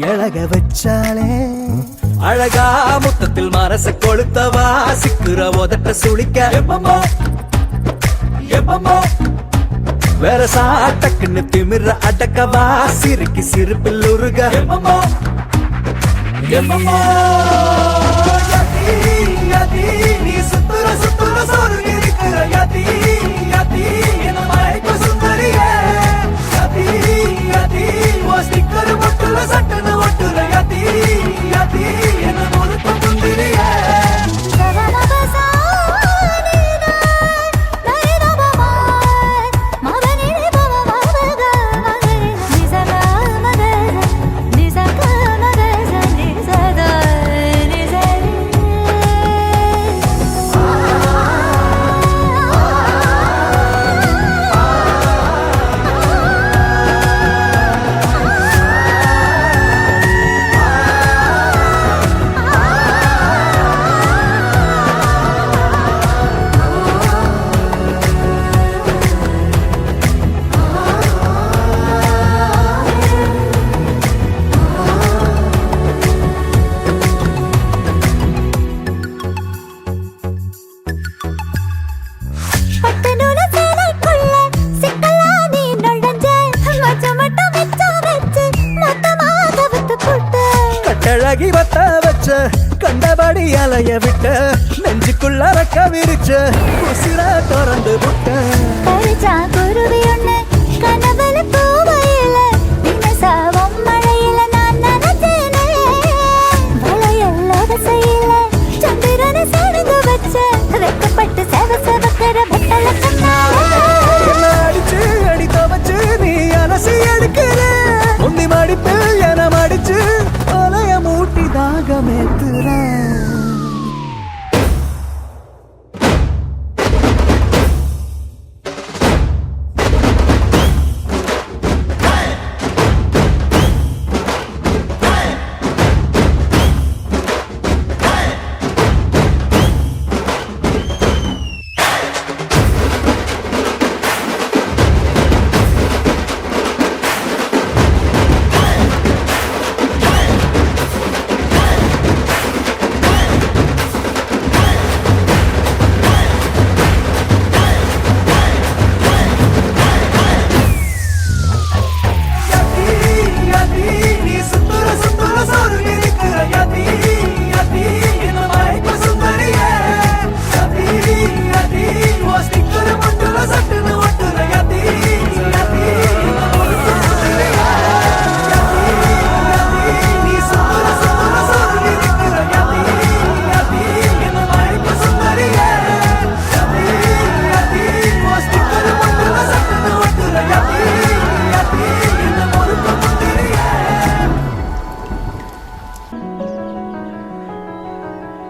Speaker 7: எழக வச்சாளே. அழகா முத்தத்தில் மரச கொளுத்தவா சிக்குற உதட்ட சுளிக்க எப்பமோ எப்பமோ வேற சாட்டக்குன்னு திமிர அடக்கவா சிரிக்கி சிரிப்பில் உருக எப்பமோ எப்பமோ. யதி யதி நீ சுத்துற சுத்துற சோறு இருக்கிற யதி யதி என்ன மயக்க சுந்தரியே. யதி யதி ஓ ஸ்டிக்கர் முட்டுல சட்டன ஒட்டுற யதி யதி என்ன முறுக்க முந்திரியே.
Speaker 4: மவனிடை பவ
Speaker 7: கட்டழகி வத்த வச்ச கண்டபடி அலைய விட்ட நெஞ்சுக்குள்ள ரக்க விரிச்ச உசிர திறந்து விட்ட
Speaker 4: பறிச்சா குருவி ஒண்ணு கனவுல பூவையில தினசாவும் மழையில நான் நனைஞ்சேனே வளையல்ல வசையில சந்திரனை சடுகு வச்ச வெக்கப்பட்டு செவ செவக்கிற வெட்டல
Speaker 7: என்ன அடிச்சு அடித்த வச்சு நீ அலசி எடுக்கிற முந்தி மடிப்பு என மடிச்சு கொலைய மூட்டி தாகமேத்துற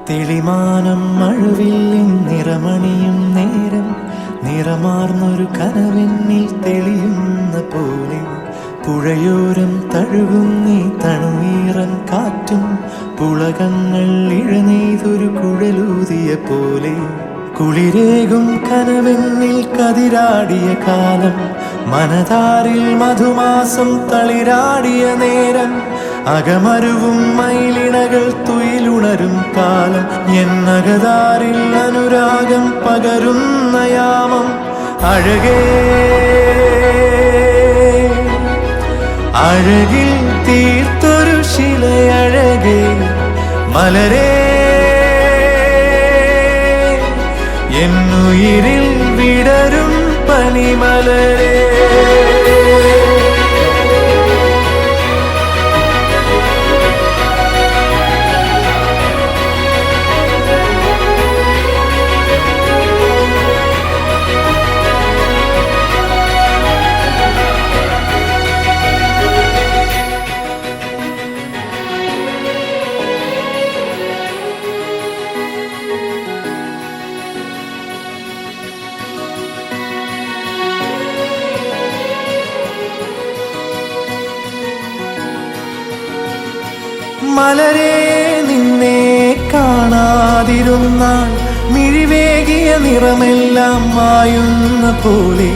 Speaker 3: തെളിമാനം മഴവില്ലിൻ നിറമണിയും നേരം നിറമാർന്നൊരു കനവെന്നിൽ തെളിയുന്ന പോലെ പുഴയോരം തഴുകും നീ തണുനീറൻ കാറ്റും പുളകങ്ങൾ ഇഴനെയ്തൊരു കുഴലൂതിയ പോലെ കുളിരേകും കനവെന്നിൽ കതിരാടിയ കാലം മനതാരിൽ മധുമാസം തളിരാടിയ നേരം അകമരുവും മയിലിണകൾ തുയിലുണരും കാലം എന്നകതാരിൽ അനുരാഗം പകരുന്ന യാമം അഴകേ അഴകിൽ തീർത്തൊരു ശിലയഴകേ മലരേ എന്നുയിരിൽ വിടരും പനിമലരേ മലരേ നിന്നെ കാണാതിരുന്നാൽ മിഴിവേകിയ നിറമെല്ലാം മായുന്ന പോലെ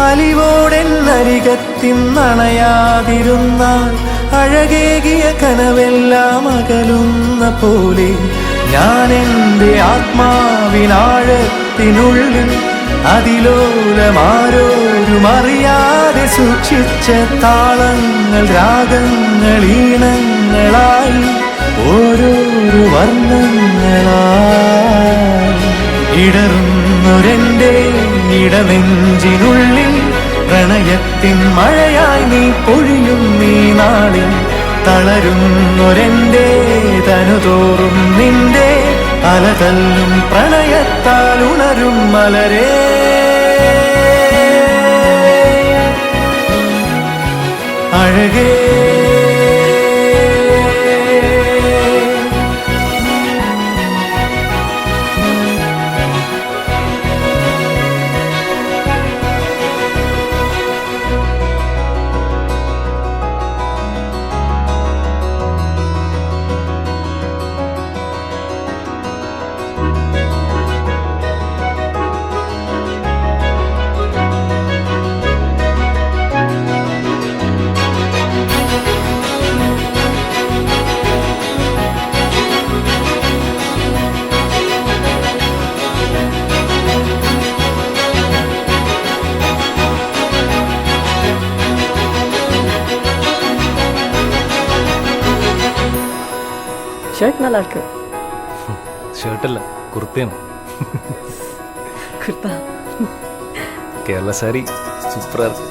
Speaker 3: അലിവോടെന്നരികത്തിന്നണയാതിരുന്നാൽ അഴകേകിയ കനവെല്ലാം അകലുന്ന പോലെ ഞാൻ എൻ്റെ ആത്മാവിനാഴത്തിനുള്ളിൽ അതിലോലമാരോരും അറിയാതെ സൂക്ഷിച്ച താളങ്ങൾ രാഗങ്ങൾ ഈണങ്ങളായി ഓരോരോ വർണ്ണങ്ങളായി ഇടറുന്നൊരെൻ്റെ ഇടനെഞ്ചിനുള്ളിൽ പ്രണയത്തിൻ മഴയായി നീ പൊഴിയും നീ നാളിൽ തളരുന്നൊരെൻ്റെ തനുതോറും നിന്റെ അലതല്ലും പ്രണയത്താൽ ഉണരും മലരേ അഴകേ
Speaker 10: ஷர்ட் நல்லா இருக்கு.
Speaker 11: ஷர்ட் இல்லை, குர்த்தேன்.
Speaker 10: குர்தா
Speaker 11: கேரளா சாரி சூப்பராக இருக்கு.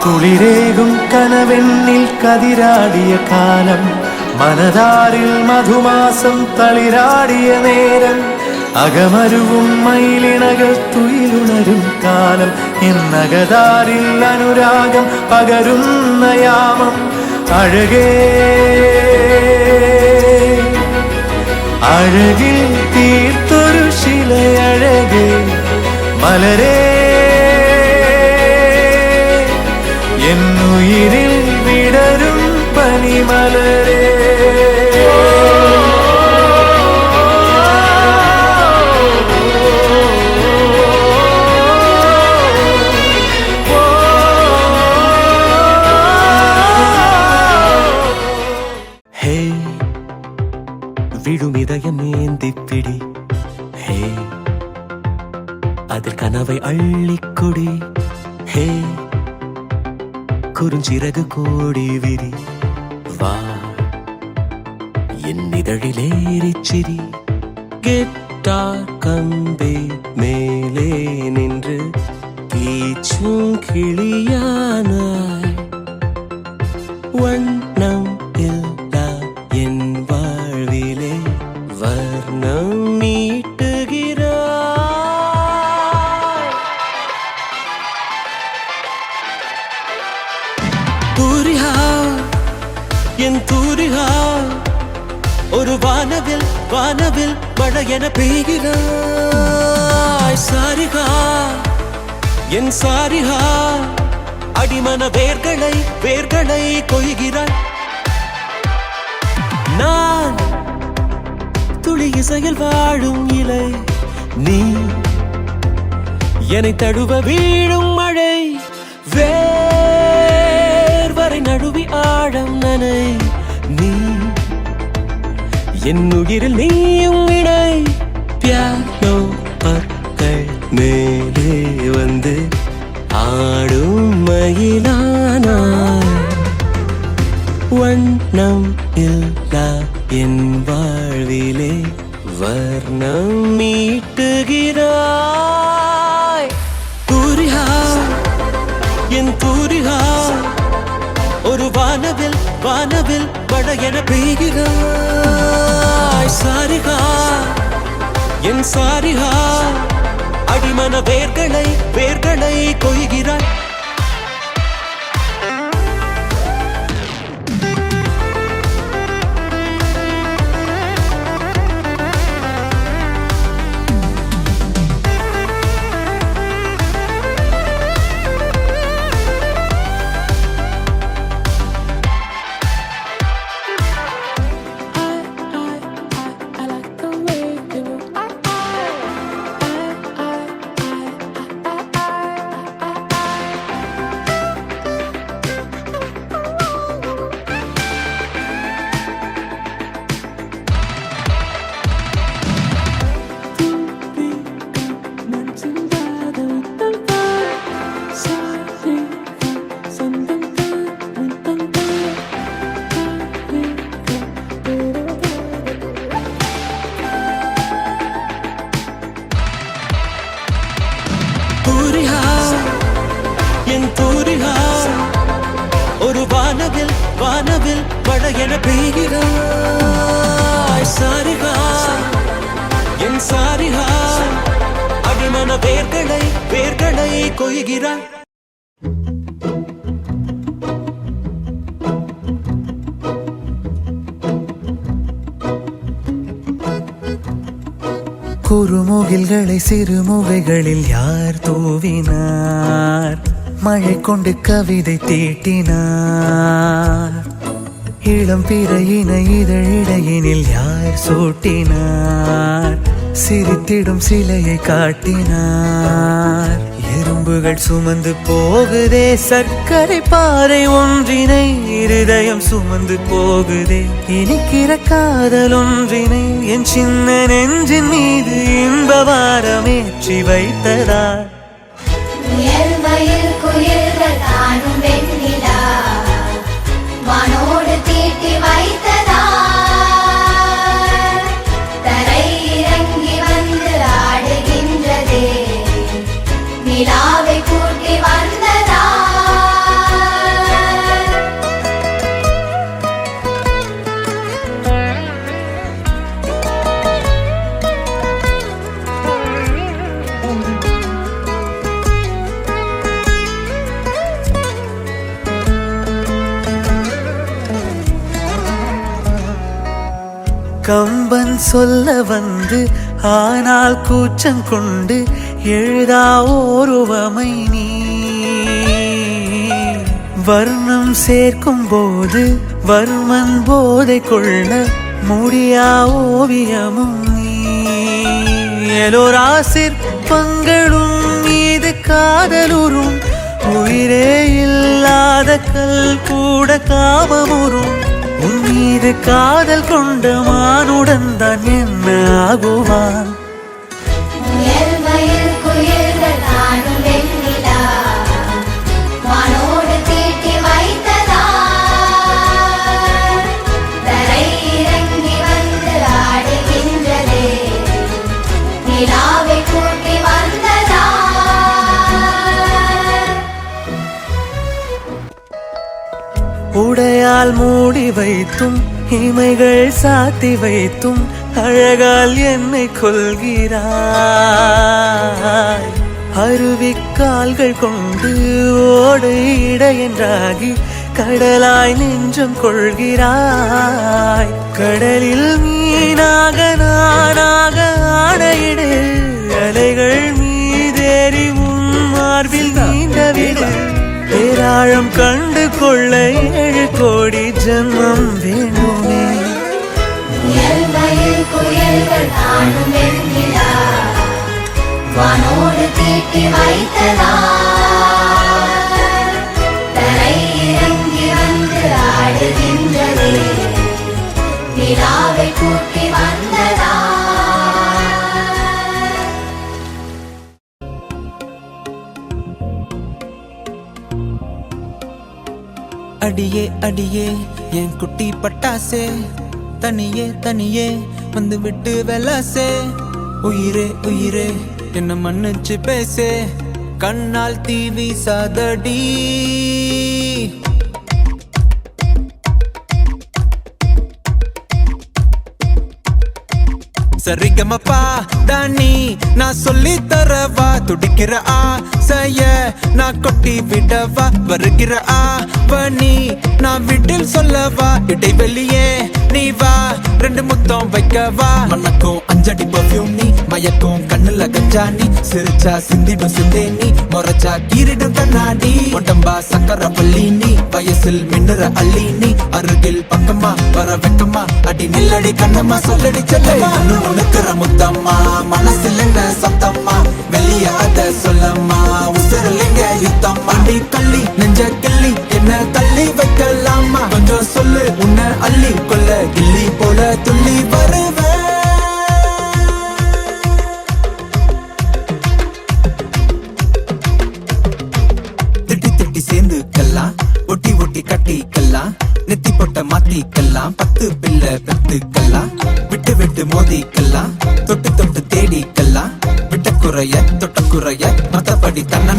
Speaker 7: കുളിരേകും കനവെണ്ണിൽ കതിരാടിയ കാലം, മനതാരിൽ മധുമാസം തളിരാടിയ നേരം, അകമരുവും മയിലിണകൾ തുയിലുണരും കാലം, എന്നകതാരിൽ അനുരാഗം പകരുന്ന യാമം, അഴകേ അഴകിൽ തീർത്തൊരു ശിലയഴകേ മലരേ എന്നുയിരിൽ വിടരും പനിമലരേ.
Speaker 3: ഹേ വിടുമിതയമേന്തിപ്പിടി, ഹേ അതിൽ കനവൈ അള്ളിക്കൊടി, ഹേ കുറുഞ്ചിറകു കോടി വിരി, വാ എന്നിതഴിലേറിച്ചിരി. ഗിറ്റാർ കമ്പി മേലെ നിன்று തീച്ചും കിളിയാനായി, വണ്ണം ഇല്ല എൻ വാഴ്വിലെ വർണ്ണം നീട്ടുகிறாய். தூரிகா என் தூரிகா, ஒரு வானவில் வானவில் மழையென பெய்கிறாய். சாரிகா என் சாரிகா, அடிமன வேர்களை வேர்களை கொய்கிறாய். நான் துளி இசையில் வாழும் இலை, நீ என்னை தழுவ வீழும் மழை. வேர்வரை நடுவி ஆழம் நனை, நீ என் உயிரில் நீயும் இணை. பியானோ பற்கள் மேலே வந்து ஆடும் மயிலானாய், வண்ணம் இல்லா என் வாழ்விலே வர்ணம் மீட்டுகிறாய். தூரிகா என் தூரிகா, ஒரு வானவில் வானவில் மழையென பெய்கிறாய். சாரிகா என் சாரிகா, அடிமன வேர்களை வேர்களை கொய்கிறாய். ஒரு வானவில் வானவில் மழையென பெய்கிறாய். சாரிகா என் சாரிகா, அடிமன வேர்களை வேர்களை கொய்கிறாய்.
Speaker 7: കുറുമുകിൽകളെ സിറുമുകകളിൽ യാർ തൂവിനാർ, മഴை கொண்டு கவிதை தீட்டினார். இளம் பிறையின இதழிடையினில் யார் சூட்டினார், சிரித்திடும் சிலையை காட்டினார்.
Speaker 3: தும்புகள் சுமந்து போகுதே சர்க்கரை பாறை ஒன்றினை இருதயம் சுமந்து போகுதே இனிக்கிற காதல் ஒன்றினை என் சின்ன நெஞ்சின் மீது இன்ப வாரமேற்றி வைத்ததார்
Speaker 4: வானோடு தீட்டி வைத்ததா தரை இறங்கி வந்து ஆடுகின்றதே நிலாவை கூட்டி வந்ததா
Speaker 3: கம்பன் சொல்ல வந்து ஆனால் கூச்சம் கொண்டு எழுதா ஓருவமை நீ வர்ணம் சேர்க்கும் போது வர்மன் போதை கொள்ள முடியா ஓவியமும் நீ எலோரா சிற்பங்களும் மீது காதலுறும் உயிரே இல்லாத கல் கூட காமமுறும் உன் மீது காதல் கொண்ட மானுடன் தான் என்ன ஆகுவான்
Speaker 4: வானோடு தீட்டி வைத்ததா தரை இறங்கி வந்து ஆடுகின்றதே நிலாவை கூட்டி வந்ததா
Speaker 3: உடையால் மூடி வைத்தும் இமைகள் சாத்தி வைத்தும் அழகால் என்னை கொள்கிறாய் அருவிக்கால்கள் கொண்டு ஓடு இடையென்றாகி கடலாய் நெஞ்சம் கொள்கிறாய் கடலில் மீனாக நானாக ஆடையிடு அலைகள் மீதேறி உன் மார்பில் நீண்டவிடு பேராழம் கண்டு கொள்ள 7 கோடி ஜென்மம் வேண்டுமே
Speaker 4: வானோடு தீட்டி வைத்ததா தரை இறங்கி வந்து ஆடுகின்றதே நிலாவை கூட்டி வந்ததா
Speaker 8: அடியே அடியே என் குட்டி பட்டாசே தனியே தனியே வந்து விட்டு வெலாசே உயிரே உயிரே என்ன மன்னிச்சு பேசே கண்ணால் தீவி சாதடி சரிகமப்பா தானி நான் சொல்லி தரவா துடிக்கிற ஆசைய நான் கொட்டி விடவா வருகிற ஆவணி நான் விட்டில் சொல்லவா இடைவெளியே நீ வா 2 முத்தம் வைக்கவா மனக்கும் 5 அடி பர்ஃபியூம் நீ மயக்கும் கண்ணுல கஞ்சா நீ சிரிச்சா சிந்திடும் சிந்தே நீ முறைச்சா கீரிடும் கண்ணாடி உடம்பா சக்கர பள்ளி நீ வயசில் மின்னுற அள்ளி நீ அருகில் பக்கமா வர வெக்கமா அடி நில்லடி கண்ணம்மா சொல்லடி செல்லமா உனக்குற முத்தம்மா மனசில் என்ன சத்தம்மா வெளிய அத சொல்லம்மா உசரலிங்க யுத்தம் அடி தள்ளி நெஞ்ச கிள்ளி என்ன தள்ளி வைக்கலாமா கொஞ்சம் சொல்லு உன்னை அள்ளி கொள்ள கிள்ளி போல துள்ளி வருவேன் திட்டி திட்டி சேர்ந்துக்கலாம் ஒட்டி ஒட்டி கட்டிக்கலாம் நெத்தி போட்ட மாத்திக்கலாம் 10 பிள்ளை பெத்துக்கலாம் விட்டு விட்டு மோதிக்கலாம் தொட்டு தொட்டு தேடிக்கலாம் விட்ட குறைய தொட்ட குறைய மத்தபடி தன்னா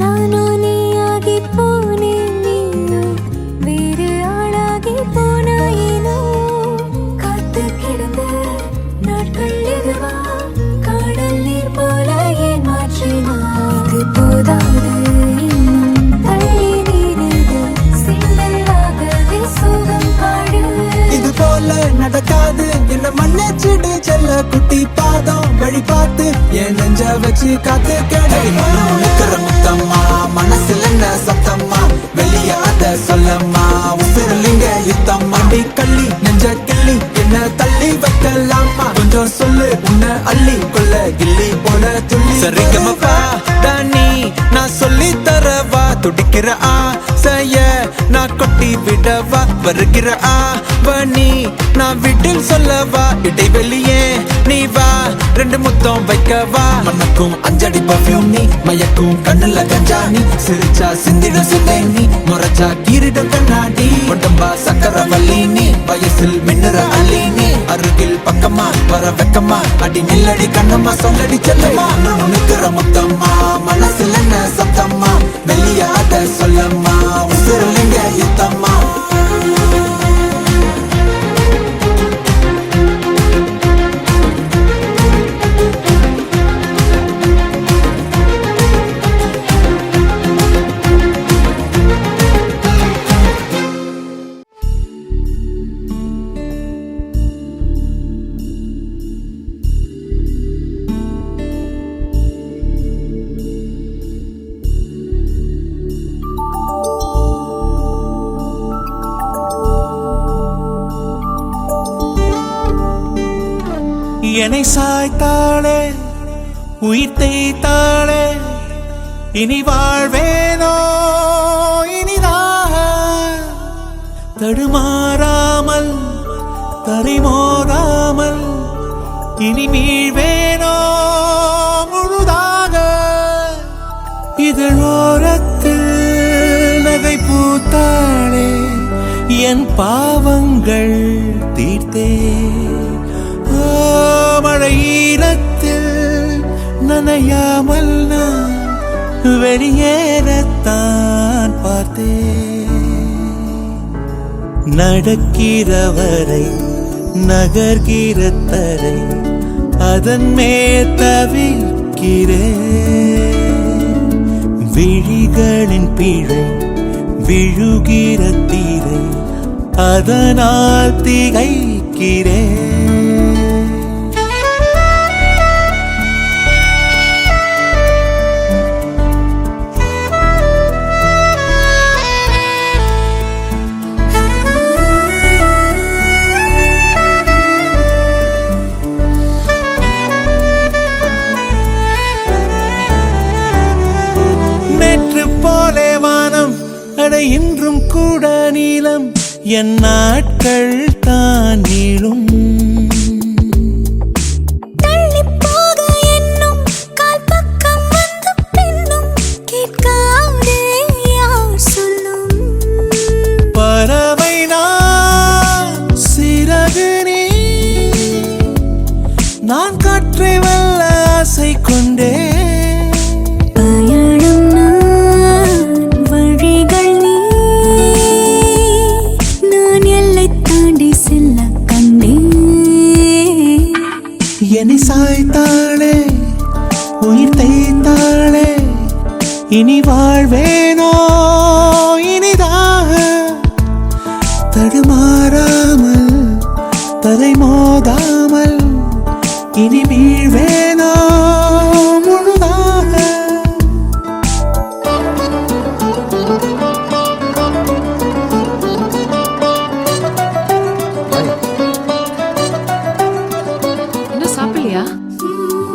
Speaker 6: நானோ நீயாகி போனேன் நீயோ வேறு ஆளாகி போனாய்
Speaker 8: மன்னிச்சிடு செல்ல குட்டி பாதம் வழி பார்த்து என் நெஞ்ச வச்சு காத்து கிடைக்கிற முத்தம்மா மனசுல என்ன சத்தம்மா வெளிய அத சொல்லம்மா உசுரலிங்க யுத்தம் அடி கள்ளி நெஞ்ச கிள்ளி என்ன தள்ளி வைக்கலாமா கொஞ்சம் சொல்லு உன்னை அள்ளி கொள்ள கிள்ளி போல துள்ளி சரிகமப்பா தானி நான் சொல்லி தரவா துடிக்கிற ஆசைய நான் கொட்டி விடவா வருகிற ஆவணி நான் வீட்டில் சொல்லவா இடைவெளியே நீ வா ரெண்டு முத்தம் வைக்கவா மனக்கும் அஞ்சடி பர்ஃபியூம் நீ மயக்கும் கண்ணுல கஞ்சா நீ சிரிச்சா சிந்திடும் சிந்தை நீ முறைச்சா கீரிடும் கண்ணாடி உடம்பா சக்கர வள்ளி நீ வயசில் மின்னுற அள்ளி நீ அருகில் பக்கமா வர வெக்கமா அடி நில்லடி கண்ணம்மா சொல்லடி செல்லம்மா நிக்கிற முத்தம்மா மனசுல என்ன சத்தம்மா வெளிய அத சொல்லம்மா உசுரலிங்க யுத்தம்மா
Speaker 1: என்னை சாய்த்தாளே உயிர் தேய்த்தாளே இனி வாழ்வேனோ இனிதாக தடுமாறாமல் தரைமோதாமல் இனி மீழ்வேனோ முழுதாக இதழோரத்தில் நகை பூத்தாளே என் பாவங்கள் தீர்த்தே மழையிலத்தில் நனையாமல் நான் வெளியேறத்தான் பார்த்தேன் நடக்கிறவரை நகர்கிற தரை அதன் மேல் தவிக்கிறேன் விழிகளின் பிழை விழுகிற தீரை அதனால் திகைக்கிறேன் இன்றும் கூட நீளம் என் நாட்கள் தான் நீளும் பறவை நான் சிறகு நீ நான் காற்றை வெல்ல ஆசை கொண்டே என்னை சாய்த்தாளே உயிர் தேய்த்தாளே இனி வாழ்வேனோ இனிதாக தடுமாறாமல் தரை மோதாமல் இனி மீழ்வேனோ முழுதாக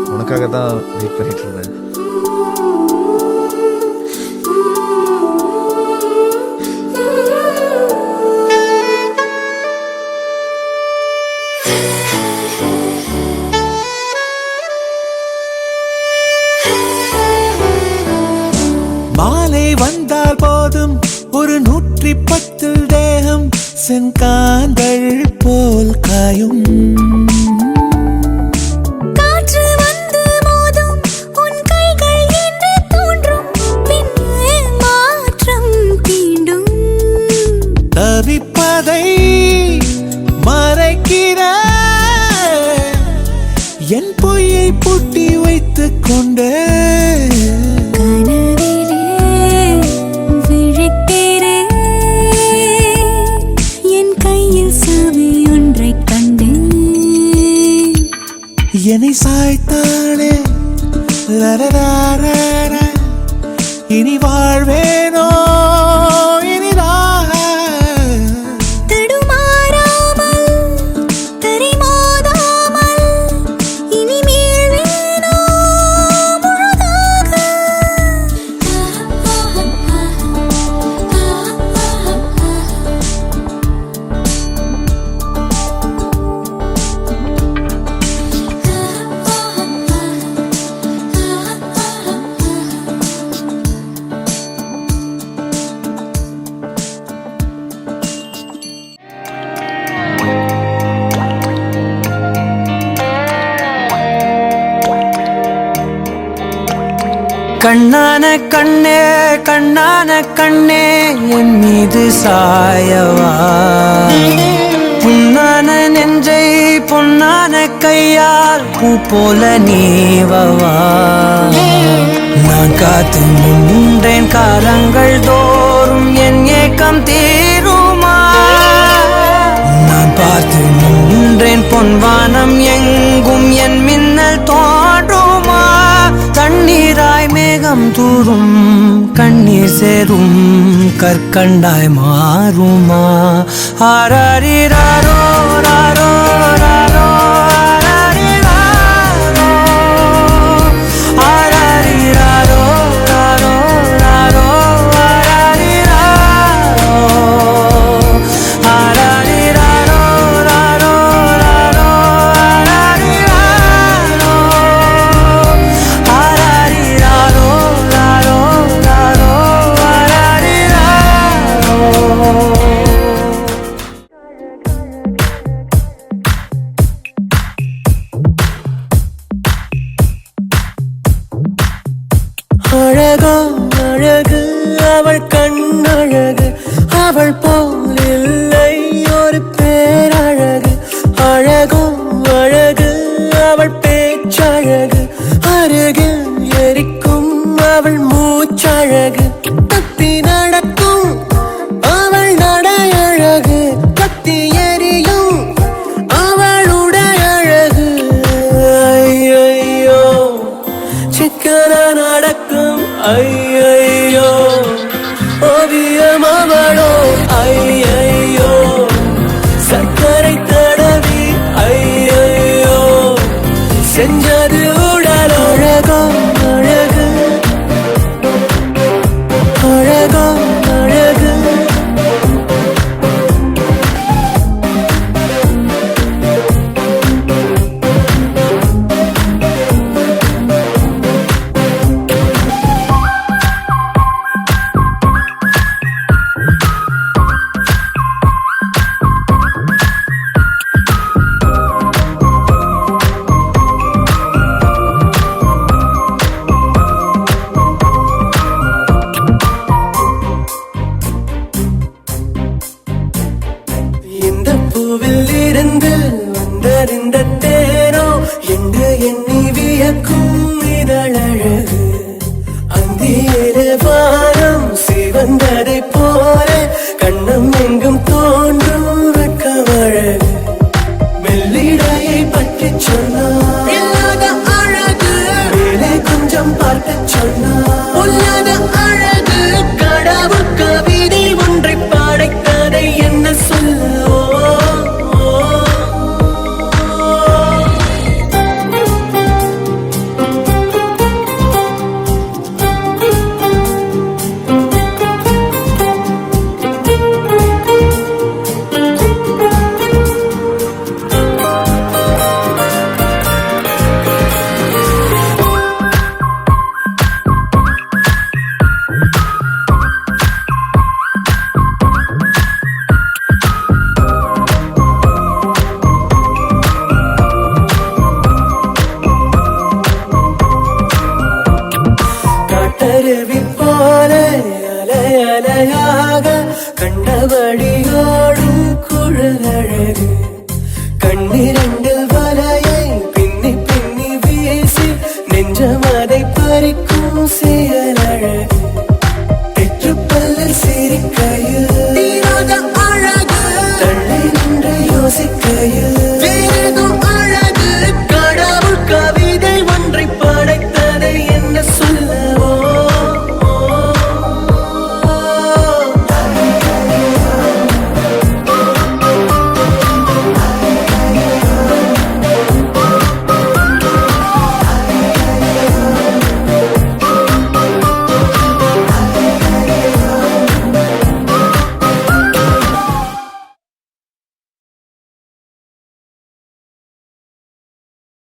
Speaker 11: உனக்காக தான் வெயிட் பண்ணிட்டு இருந்தேன்.
Speaker 1: மாலை வந்தால் போதும் ஒரு 110 தேகம் செங்காந்தள் போல் காயும் தவிப்பதை மறைக்கிற என் பொய்யை பூட்டி வைத்துக் கொண்டு
Speaker 6: என் கையில் சாவி ஒன்றை கண்டு
Speaker 1: என்னை சாய்த்தாளே லரரரர. இனி வாழ்வேனோ இனிதாக
Speaker 6: தடுமாறாமல் தரிமோதாமல் இனிமேல் வேணோ முழுதாக.
Speaker 3: கண்ணான கண்ணே கண்ணான கண்ணே என் மீது சாயவா புண்ணான நெஞ்சை பொன்னான கையால் பூ போல நீவவா நான் காத்து நின்றேன் காலங்கள் தோறும் என் ஏக்கம் தீருமா நான் பார்த்து நின்றேன் பொன்வானம் எங்கும் என் மின்னல் தோன்றுமா தண்ணீராய் மேகம் தூரும் கண்ணீர் சேரும் கற்கண்டாய் மாறுமா ஆராரிராரோ ராரோ ராரோ ஆராரிராரோ ராரோ ராரோ ஆராரிராரோ ராரோ ராரோ ஆராரிராரோ ராரோ ராரோ ஆராரிராரோ.
Speaker 7: அழகோ அழகு அவள் கண்ணழகு அவள் போல் இல்லை ஒரு பேரழகு. அழகோ அழகு அவள் பேச்சழகு அருகில் எரிக்கும் அவள் மூச்சழகு. தப்பி நடக்கும் அவள் நடையழகு கத்தி எரியும் அவளுடைய அழகு. ஐயோ சிக்கன நடக்கும் ஐயோ ஓவியம் அவளோ ஐயோ சக்கரை தடவி ஐயோ செஞ்சது உடலோ. அழகோ